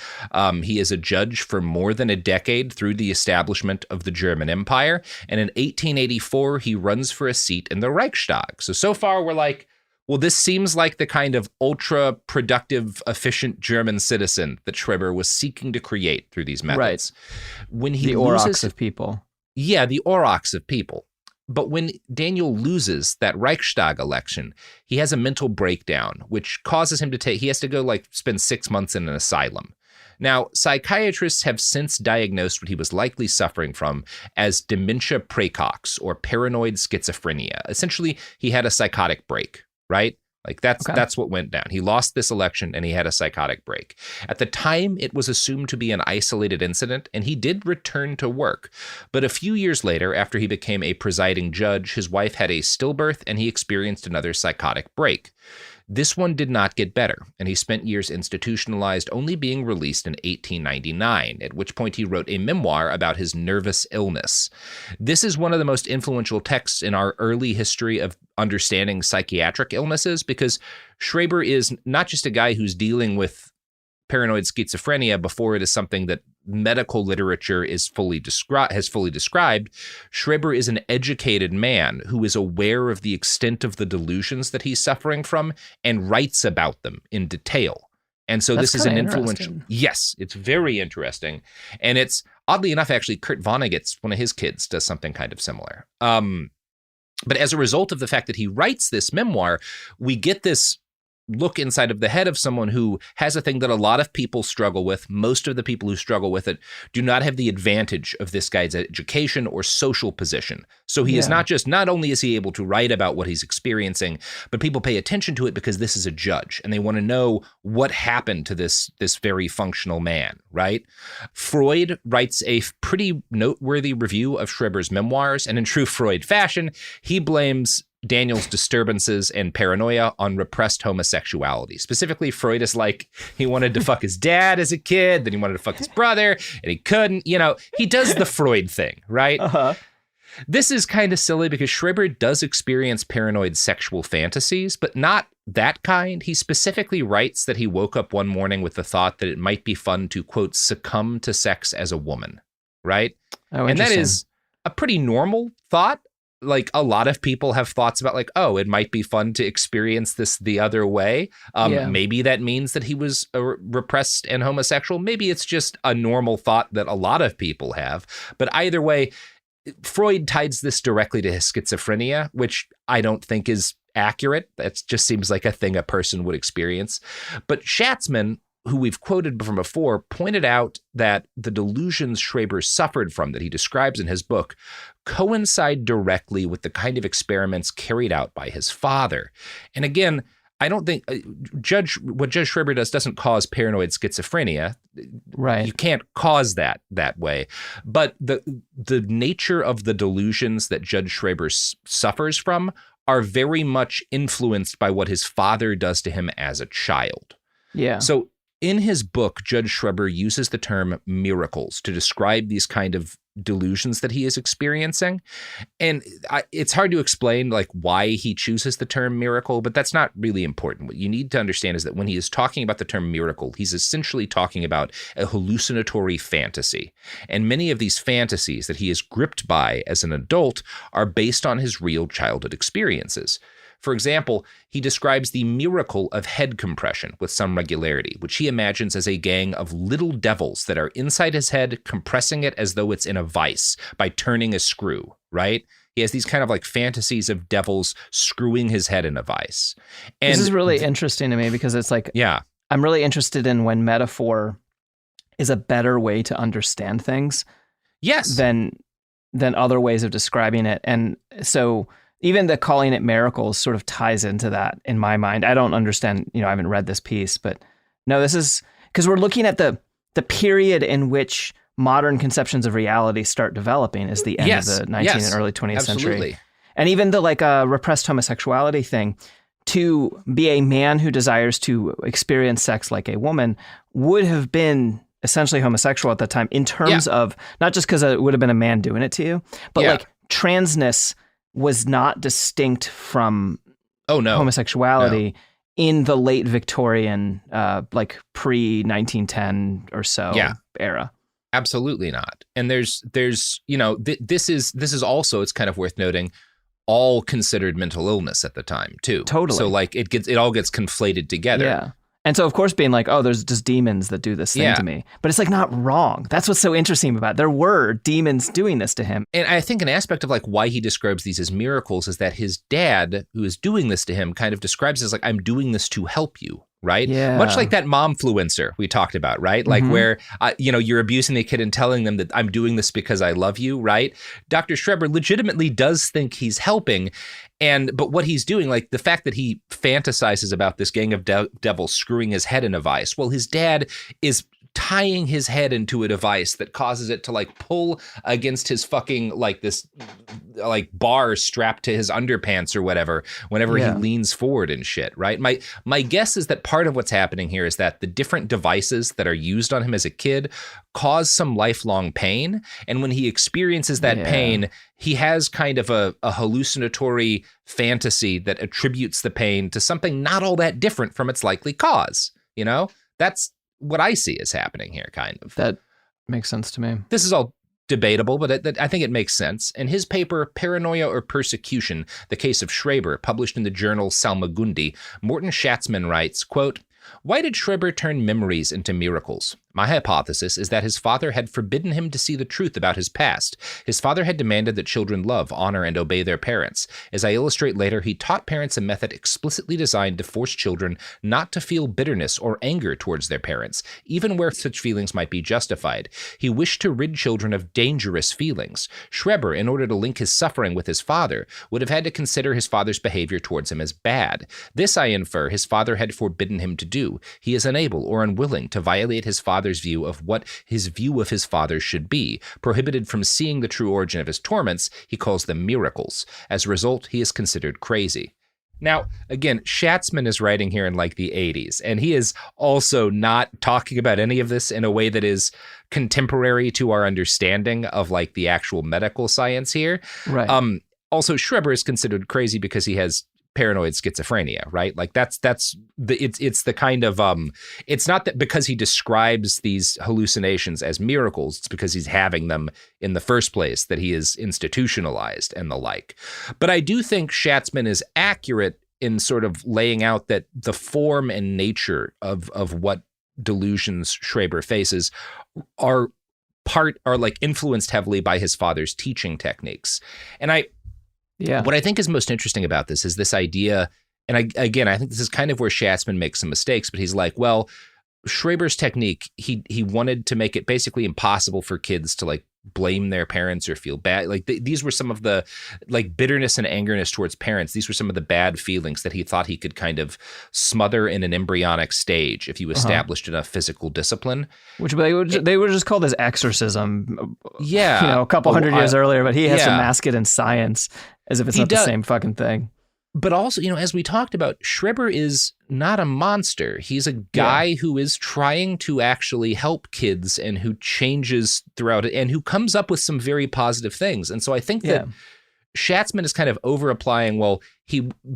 He is a judge for more than a decade through the establishment of the German Empire. And in 1884, he runs for a seat in the Reichstag. So far we're like, well, this seems like the kind of ultra productive, efficient German citizen that Schreber was seeking to create through these methods. Right. When he the aurochs of people. Yeah, the aurochs of people. But when Daniel loses that Reichstag election, he has a mental breakdown, which causes him he has to go like spend 6 months in an asylum. Now, psychiatrists have since diagnosed what he was likely suffering from as dementia praecox, or paranoid schizophrenia. Essentially, he had a psychotic break, right? Like that's what went down. He lost this election and he had a psychotic break. At the time, it was assumed to be an isolated incident, and he did return to work. But a few years later, after he became a presiding judge, his wife had a stillbirth and he experienced another psychotic break. This one did not get better, and he spent years institutionalized, only being released in 1899, at which point he wrote a memoir about his nervous illness. This is one of the most influential texts in our early history of understanding psychiatric illnesses, because Schreber is not just a guy who's dealing with paranoid schizophrenia before it is something that medical literature has fully described. Schreber is an educated man who is aware of the extent of the delusions that he's suffering from and writes about them in detail. And so this is an influential. Yes, it's very interesting. And it's oddly enough, actually, Kurt Vonnegut's, one of his kids, does something kind of similar. But as a result of the fact that he writes this memoir, we get this look inside of the head of someone who has a thing that a lot of people struggle with. Most of the people who struggle with it do not have the advantage of this guy's education or social position. So he is not only is he able to write about what he's experiencing, but people pay attention to it because this is a judge and they want to know what happened to this very functional man, right? Freud writes a pretty noteworthy review of Schreber's memoirs, and in true Freud fashion, he blames Daniel's disturbances and paranoia on repressed homosexuality. Specifically, Freud is like, he wanted to fuck his dad as a kid, then he wanted to fuck his brother, and he couldn't. You know, he does the Freud thing, right? Uh-huh. This is kind of silly because Schreber does experience paranoid sexual fantasies, but not that kind. He specifically writes that he woke up one morning with the thought that it might be fun to, quote, succumb to sex as a woman, right? Oh, and that is a pretty normal thought. Like, a lot of people have thoughts about like, oh, it might be fun to experience this the other way. Maybe that means that he was repressed and homosexual. Maybe it's just a normal thought that a lot of people have. But either way, Freud ties this directly to his schizophrenia, which I don't think is accurate. That just seems like a thing a person would experience. But Schatzman, who we've quoted from before, pointed out that the delusions Schreber suffered from that he describes in his book coincide directly with the kind of experiments carried out by his father. And again, I don't think what Judge Schreber doesn't cause paranoid schizophrenia. Right. You can't cause that way. But the nature of the delusions that Judge Schreber suffers from are very much influenced by what his father does to him as a child. Yeah. So in his book, Judge Schreber uses the term miracles to describe these kind of delusions that he is experiencing. And it's hard to explain like why he chooses the term miracle, but that's not really important. What you need to understand is that when he is talking about the term miracle, he's essentially talking about a hallucinatory fantasy. And many of these fantasies that he is gripped by as an adult are based on his real childhood experiences. For example, he describes the miracle of head compression with some regularity, which he imagines as a gang of little devils that are inside his head, compressing it as though it's in a vice by turning a screw, right? He has these kind of like fantasies of devils screwing his head in a vice. And this is really interesting to me because it's like, I'm really interested in when metaphor is a better way to understand things. Yes. Than other ways of describing it. And so even the calling it miracles sort of ties into that in my mind. I don't understand, I haven't read this piece, but no, this is because we're looking at the period in which modern conceptions of reality start developing is the end of the 19th and early 20th century. And even the repressed homosexuality thing, to be a man who desires to experience sex like a woman would have been essentially homosexual at that time in terms of not just because it would have been a man doing it to you, but like transness was not distinct from homosexuality in the late Victorian, pre-1910 or so era. Absolutely not. And there's this is also, it's kind of worth noting, all considered mental illness at the time too. Totally. So like it all gets conflated together. Yeah. And so, of course, being like, oh, there's just demons that do this thing to me. But it's like not wrong. That's what's so interesting about it. There were demons doing this to him. And I think an aspect of like why he describes these as miracles is that his dad, who is doing this to him, kind of describes it as like, I'm doing this to help you. Right? Yeah. Much like that momfluencer we talked about, right? Like where, you're abusing the kid and telling them that I'm doing this because I love you, right? Dr. Schreber legitimately does think he's helping. But what he's doing, like the fact that he fantasizes about this gang of devils screwing his head in a vice, well, his dad is tying his head into a device that causes it to like pull against his fucking like this like bar strapped to his underpants or whatever whenever he leans forward and shit, right? My guess is that part of what's happening here is that the different devices that are used on him as a kid cause some lifelong pain, and when he experiences that pain, he has kind of a hallucinatory fantasy that attributes the pain to something not all that different from its likely cause. That's what I see is happening here, kind of. That makes sense to me. This is all debatable, but I think it makes sense. In his paper, Paranoia or Persecution, The Case of Schreber, published in the journal Salmagundi, Morton Schatzman writes, quote, "Why did Schreber turn memories into miracles? My hypothesis is that his father had forbidden him to see the truth about his past. His father had demanded that children love, honor, and obey their parents. As I illustrate later, he taught parents a method explicitly designed to force children not to feel bitterness or anger towards their parents, even where such feelings might be justified. He wished to rid children of dangerous feelings. Schreber, in order to link his suffering with his father, would have had to consider his father's behavior towards him as bad. This, I infer, his father had forbidden him to do. He is unable or unwilling to violate his father's view of what his view of his father should be. Prohibited from seeing the true origin of his torments, he calls them miracles. As a result, he is considered crazy." Now, again, Schatzman is writing here in like the 80s, and he is also not talking about any of this in a way that is contemporary to our understanding of like the actual medical science here. Right. Also, Schreber is considered crazy because he has paranoid schizophrenia, right? Like it's the kind of it's not that because he describes these hallucinations as miracles, it's because he's having them in the first place that he is institutionalized and the like. But I do think Schatzman is accurate in sort of laying out that the form and nature of what delusions Schreber faces are like influenced heavily by his father's teaching techniques. And what I think is most interesting about this is this idea, and I think this is kind of where Schatzman makes some mistakes, but he's like, well, Schreber's technique, he wanted to make it basically impossible for kids to like blame their parents or feel bad. Like these were some of the like bitterness and angerness towards parents. These were some of the bad feelings that he thought he could kind of smother in an embryonic stage if you established enough physical discipline. Which they would just call this exorcism. Yeah. A couple hundred years earlier, but he has to mask it in science as if it's not the same fucking thing. But also, as we talked about, Schreber is not a monster. He's a guy who is trying to actually help kids and who changes throughout it and who comes up with some very positive things. And so I think that Schatzman is kind of over applying, well,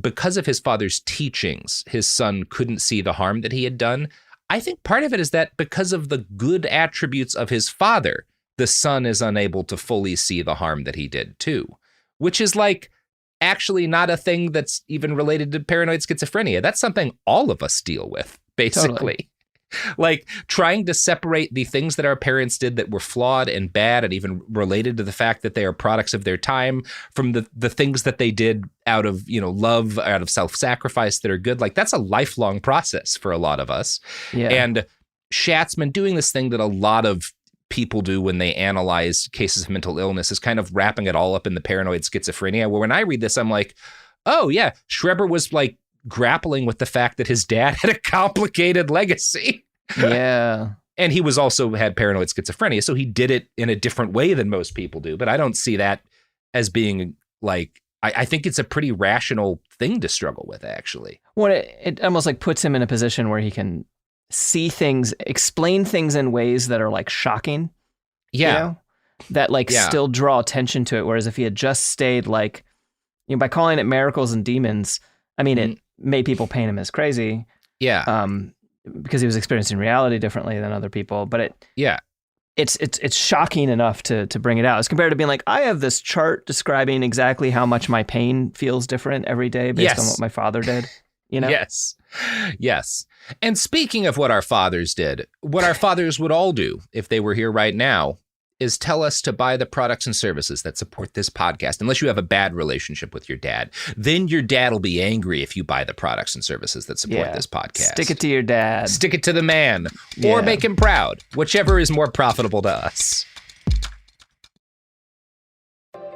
because of his father's teachings, his son couldn't see the harm that he had done. I think part of it is that because of the good attributes of his father, the son is unable to fully see the harm that he did too, which is like actually not a thing that's even related to paranoid schizophrenia. That's something all of us deal with, basically. Totally. Like trying to separate the things that our parents did that were flawed and bad and even related to the fact that they are products of their time from the things that they did out of, love, out of self-sacrifice that are good. Like that's a lifelong process for a lot of us. Yeah. And Schatzman doing this thing that a lot of people do when they analyze cases of mental illness is kind of wrapping it all up in the paranoid schizophrenia, where when I read this, I'm like, oh yeah, Schreber was like grappling with the fact that his dad had a complicated legacy. Yeah. And he was also had paranoid schizophrenia. So he did it in a different way than most people do. But I don't see that as being like, I think it's a pretty rational thing to struggle with, actually. Well, it almost like puts him in a position where he can see things, explain things in ways that are like shocking. Yeah. That like still draw attention to it. Whereas if he had just stayed like, by calling it miracles and demons, I mean, it made people paint him as crazy. Yeah. Because he was experiencing reality differently than other people. But it's shocking enough to bring it out as compared to being like, I have this chart describing exactly how much my pain feels different every day based on what my father did. Yes. And speaking of what our fathers did, what our fathers would all do if they were here right now is tell us to buy the products and services that support this podcast, unless you have a bad relationship with your dad. Then your dad will be angry if you buy the products and services that support this podcast. Stick it to your dad. Stick it to the man. Or make him proud. Whichever is more profitable to us.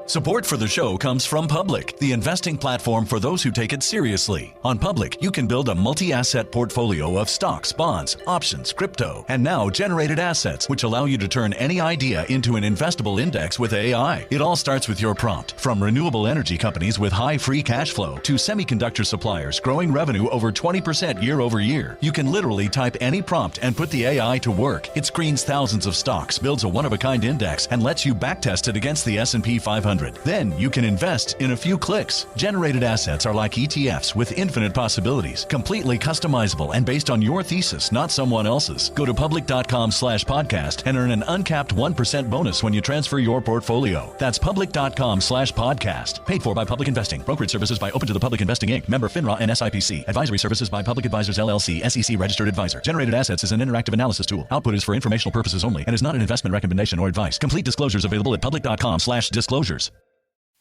Support for the show comes from Public, the investing platform for those who take it seriously. On Public, you can build a multi-asset portfolio of stocks, bonds, options, crypto, and now generated assets, which allow you to turn any idea into an investable index with AI. It all starts with your prompt. From renewable energy companies with high free cash flow to semiconductor suppliers growing revenue over 20% year over year, you can literally type any prompt and put the AI to work. It screens thousands of stocks, builds a one-of-a-kind index, and lets you backtest it against the S&P 500. Then you can invest in a few clicks. Generated assets are like ETFs with infinite possibilities, completely customizable and based on your thesis, not someone else's. Go to public.com/podcast and earn an uncapped 1% bonus when you transfer your portfolio. That's public.com/podcast. Paid for by Public Investing. Brokerage services by Open to the Public Investing Inc. Member FINRA and SIPC. Advisory services by Public Advisors LLC, SEC registered advisor. Generated assets is an interactive analysis tool. Output is for informational purposes only and is not an investment recommendation or advice. Complete disclosures available at public.com/disclosures.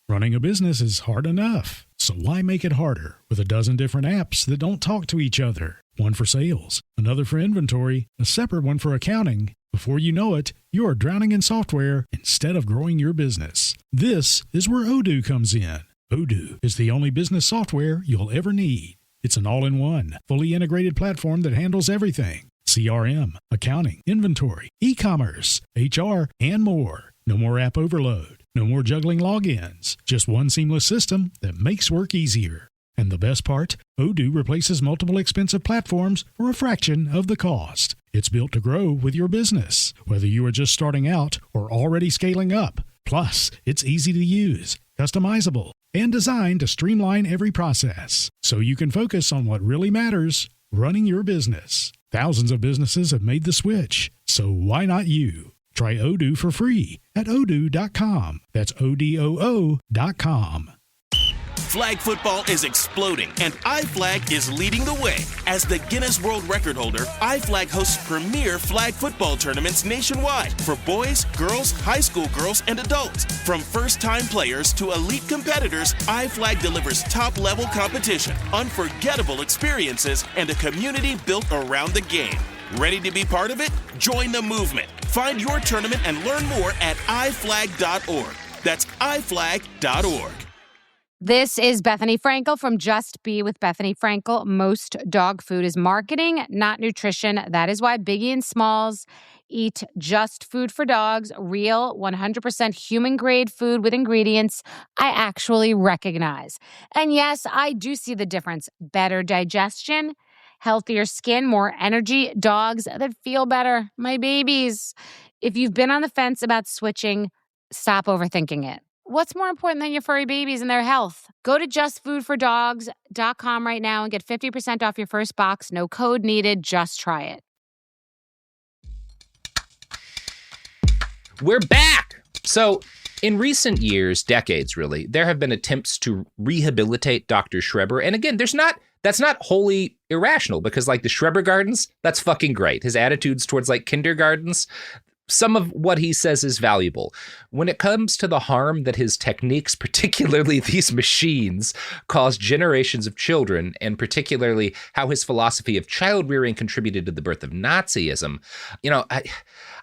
Running a business is hard enough, so why make it harder with a dozen different apps that don't talk to each other? One for sales, another for inventory, a separate one for accounting. Before you know it, you're drowning in software instead of growing your business. This is where Odoo comes in. Odoo is the only business software you'll ever need. It's an all-in-one, fully integrated platform that handles everything. CRM, accounting, inventory, e-commerce, HR, and more. No more app overload. No more juggling logins. Just one seamless system that makes work easier. And the best part, Odoo replaces multiple expensive platforms for a fraction of the cost. It's built to grow with your business, whether you are just starting out or already scaling up. Plus, it's easy to use, customizable, and designed to streamline every process, so you can focus on what really matters, running your business. Thousands of businesses have made the switch, so why not you? Try Odoo for free at odoo.com. That's ODOO.com. Flag football is exploding, and iFlag is leading the way. As the Guinness World Record holder, iFlag hosts premier flag football tournaments nationwide for boys, girls, high school girls, and adults. From first-time players to elite competitors, iFlag delivers top-level competition, unforgettable experiences, and a community built around the game. Ready to be part of it? Join the movement. Find your tournament and learn more at iflag.org. That's iflag.org. This is Bethany Frankel from Just Be with Bethany Frankel. Most dog food is marketing, not nutrition. That is why Biggie and Smalls eat just food for dogs, real 100% human-grade food with ingredients I actually recognize. And yes, I do see the difference. Better digestion healthier skin, more energy, dogs that feel better, my babies. If you've been on the fence about switching, stop overthinking it. What's more important than your furry babies and their health? Go to justfoodfordogs.com right now and get 50% off your first box. No code needed. Just try it. We're back. So in recent years, decades really, there have been attempts to rehabilitate Dr. Schreber. And again, that's not wholly irrational, because like the Schreber Gardens, that's fucking great. His attitudes towards like kindergartens, some of what he says is valuable. When it comes to the harm that his techniques, particularly these machines, cause generations of children, and particularly how his philosophy of child rearing contributed to the birth of Nazism,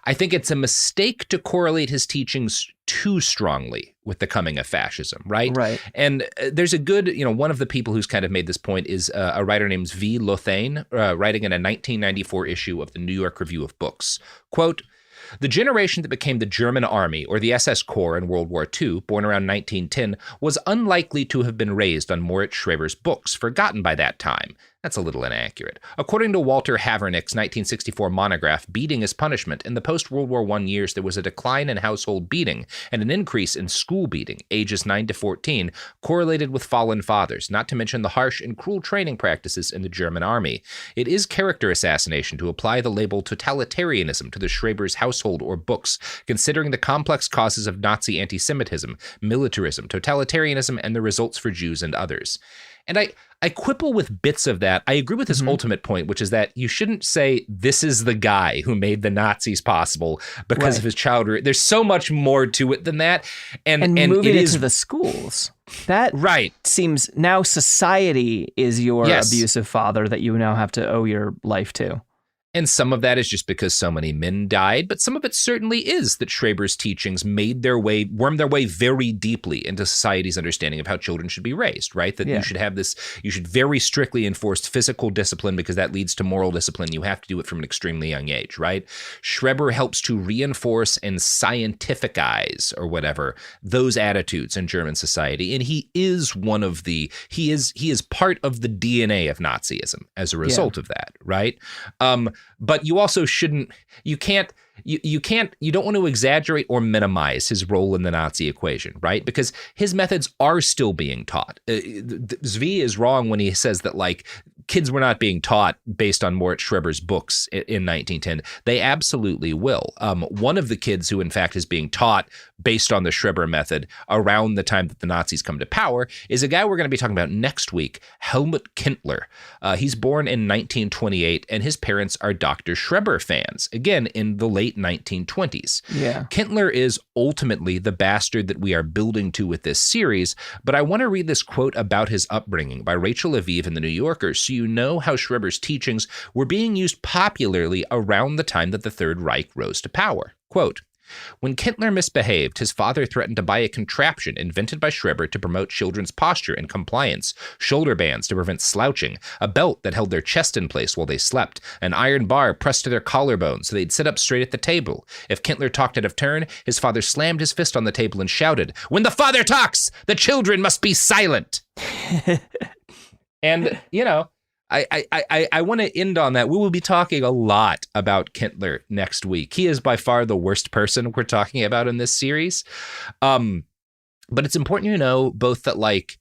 I think it's a mistake to correlate his teachings too strongly with the coming of fascism, right? Right. And there's a good, one of the people who's kind of made this point is a writer named V. Lothane, writing in a 1994 issue of the New York Review of Books. Quote, "The generation that became the German army or the SS Corps in World War II, born around 1910, was unlikely to have been raised on Moritz Schreber's books, forgotten by that time." That's a little inaccurate. According to Walter Havernick's 1964 monograph, Beating as Punishment, in the post-World War I years, there was a decline in household beating and an increase in school beating, ages 9 to 14, correlated with fallen fathers, not to mention the harsh and cruel training practices in the German army. It is character assassination to apply the label totalitarianism to the Schreber's household or books, considering the complex causes of Nazi anti-Semitism, militarism, totalitarianism, and the results for Jews and others. And I quibble with bits of that. I agree with his ultimate point, which is that you shouldn't say this is the guy who made the Nazis possible because of his child rearing. There's so much more to it than that. And moving it to the schools. That seems now society is your abusive father that you now have to owe your life to. And some of that is just because so many men died, but some of it certainly is that Schreber's teachings wormed their way very deeply into society's understanding of how children should be raised, right? That you should very strictly enforce physical discipline because that leads to moral discipline. You have to do it from an extremely young age, right? Schreber helps to reinforce and scientificize, or whatever, those attitudes in German society. And he is he is part of the DNA of Nazism as a result of that, right? But you also you don't want to exaggerate or minimize his role in the Nazi equation, right? Because his methods are still being taught. Zvi is wrong when he says that like kids were not being taught based on Moritz Schreber's books in 1910. They absolutely will. One of the kids who in fact is being taught based on the Schreber method around the time that the Nazis come to power is a guy we're going to be talking about next week, Helmut Kindler. He's born in 1928 and his parents are Dr. Schreber fans, again, in the late 1920s. Yeah. Kindler is ultimately the bastard that we are building to with this series, but I want to read this quote about his upbringing by Rachel Aviv in The New Yorker so you know how Schreber's teachings were being used popularly around the time that the Third Reich rose to power. Quote, "When Kindler misbehaved, his father threatened to buy a contraption invented by Schreber to promote children's posture and compliance, shoulder bands to prevent slouching, a belt that held their chest in place while they slept, an iron bar pressed to their collarbone so they'd sit up straight at the table. If Kindler talked out of turn, his father slammed his fist on the table and shouted, 'When the father talks, the children must be silent.'" And, I want to end on that. We will be talking a lot about Kindler next week. He is by far the worst person we're talking about in this series. But it's important to know both that, like,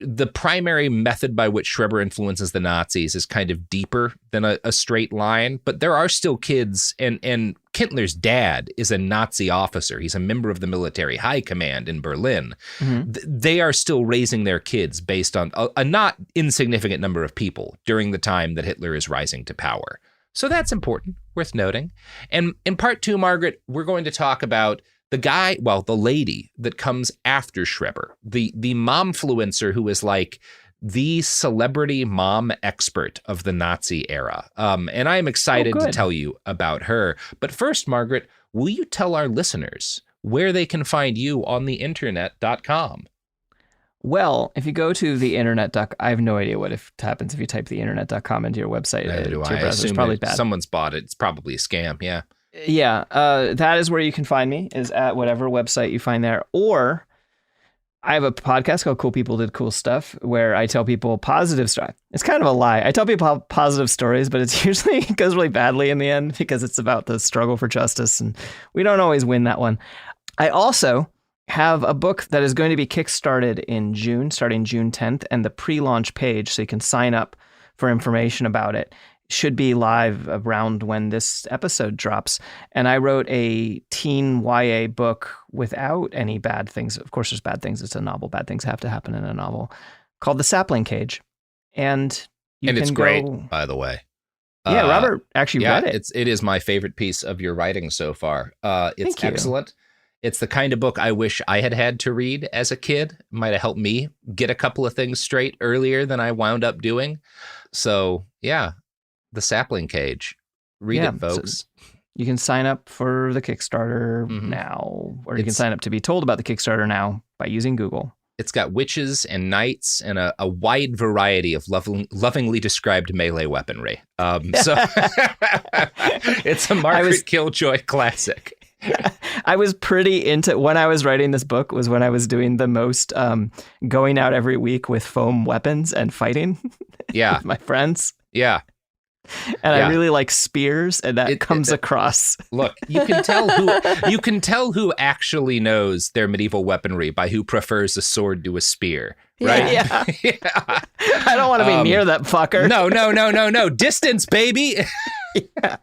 the primary method by which Schreber influences the Nazis is kind of deeper than a straight line, but there are still kids, and Kindler's dad is a Nazi officer. He's a member of the military high command in Berlin. Mm-hmm. They are still raising their kids based on a not insignificant number of people during the time that Hitler is rising to power. So that's important, worth noting. And in part 2, Margaret, we're going to talk about the lady that comes after Schreber, the momfluencer who is like the celebrity mom expert of the Nazi era. And I'm excited to tell you about her. But first, Margaret, will you tell our listeners where they can find you on the internet.com? Well, if you go to the internet, I have no idea what happens if you type the internet.com into your website. I assume probably bad. Someone's bought it. It's probably a scam. Yeah. Yeah, that is where you can find me, is at whatever website you find there. Or I have a podcast called Cool People Did Cool Stuff where I tell people positive stuff. It's kind of a lie. I tell people positive stories, but it goes really badly in the end because it's about the struggle for justice, and we don't always win that one. I also have a book that is going to be kickstarted in June, starting June 10th, and the pre-launch page, so you can sign up for information about it, should be live around when this episode drops. And I wrote a teen YA book without any bad things. Of course, there's bad things. It's a novel. Bad things have to happen in a novel, called The Sapling Cage. And it's great, by the way. Yeah, Robert actually read it. It is my favorite piece of your writing so far. It's excellent. It's the kind of book I wish I had to read as a kid. Might have helped me get a couple of things straight earlier than I wound up doing. So, yeah. The Sapling Cage. Read it, folks. So you can sign up for the Kickstarter now, or you can sign up to be told about the Kickstarter now by using Google. It's got witches and knights and a wide variety of lovingly described melee weaponry. So it's a Margaret Killjoy classic. I was pretty into, when I was writing this book was when I was doing the most going out every week with foam weapons and fighting with my friends. Yeah. And I really like spears, and that comes across. Look, you can tell who actually knows their medieval weaponry by who prefers a sword to a spear, right? Yeah. I don't want to be near that fucker. No. Distance, baby. Yeah.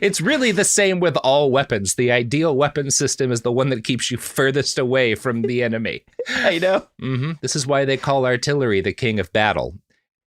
It's really the same with all weapons. The ideal weapon system is the one that keeps you furthest away from the enemy. I know. Mm-hmm. This is why they call artillery the king of battle.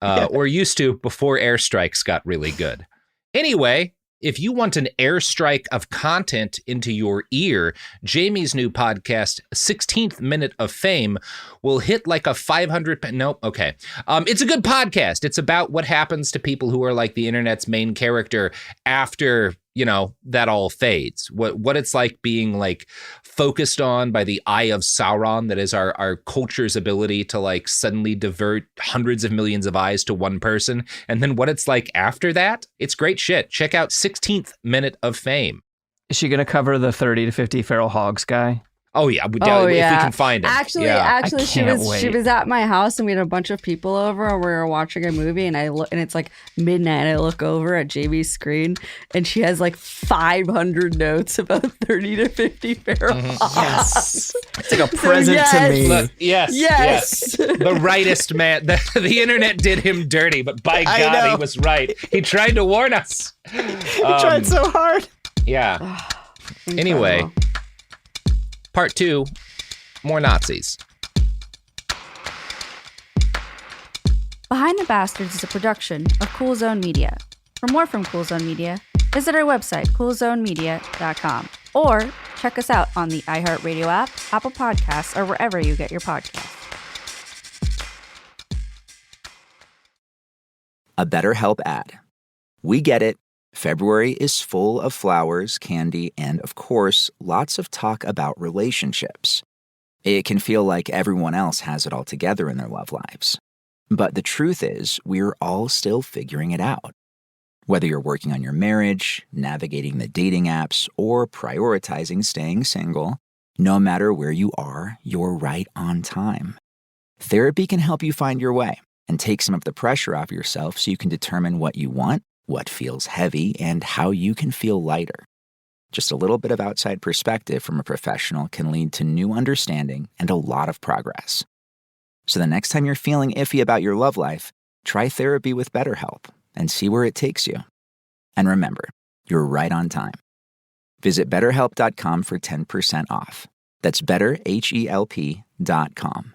Or used to before airstrikes got really good. Anyway, if you want an airstrike of content into your ear, Jamie's new podcast, 16th Minute of Fame, will hit like a 500... Nope, okay. It's a good podcast. It's about what happens to people who are like the internet's main character after, that all fades. What it's like being like focused on by the eye of Sauron, that is our culture's ability to like suddenly divert hundreds of millions of eyes to one person. And then what it's like after that. It's great shit. Check out 16th Minute of Fame. Is she going to cover the 30 to 50 feral hogs guy? Oh yeah, if we can find him. Actually, she was at my house and we had a bunch of people over and we were watching a movie and and it's like midnight. I look over at Jamie's screen and she has like 500 notes about 30 to 50 feral hogs. Yes, it's like a present to me. Look, yes. The rightest man. The internet did him dirty, but by God, he was right. He tried to warn us. He tried so hard. Yeah. Anyway. Part 2, more Nazis. Behind the Bastards is a production of Cool Zone Media. For more from Cool Zone Media, visit our website, coolzonemedia.com, or check us out on the iHeartRadio app, Apple Podcasts, or wherever you get your podcasts. A BetterHelp ad. We get it. February is full of flowers, candy, and, of course, lots of talk about relationships. It can feel like everyone else has it all together in their love lives. But the truth is, we're all still figuring it out. Whether you're working on your marriage, navigating the dating apps, or prioritizing staying single, no matter where you are, you're right on time. Therapy can help you find your way and take some of the pressure off yourself so you can determine what you want, what feels heavy, and how you can feel lighter. Just a little bit of outside perspective from a professional can lead to new understanding and a lot of progress. So the next time you're feeling iffy about your love life, try therapy with BetterHelp and see where it takes you. And remember, you're right on time. Visit BetterHelp.com for 10% off. That's BetterHelp.com.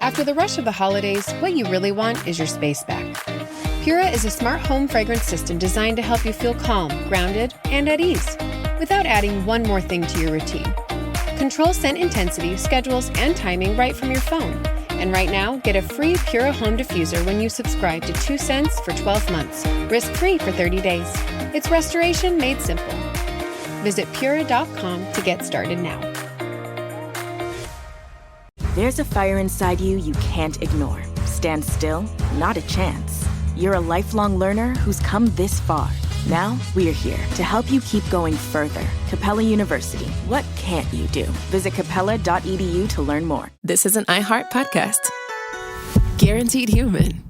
After the rush of the holidays, what you really want is your space back. Pura is a smart home fragrance system designed to help you feel calm, grounded, and at ease, without adding one more thing to your routine. Control scent intensity, schedules, and timing right from your phone. And right now, get a free Pura home diffuser when you subscribe to 2 cents for 12 months, risk-free for 30 days. It's restoration made simple. Visit Pura.com to get started now. There's a fire inside you can't ignore. Stand still? Not a chance. You're a lifelong learner who's come this far, Now, we're here to help you keep going further. Capella University. What can't you do? Visit capella.edu to learn more. This is an iHeart podcast. Guaranteed Human.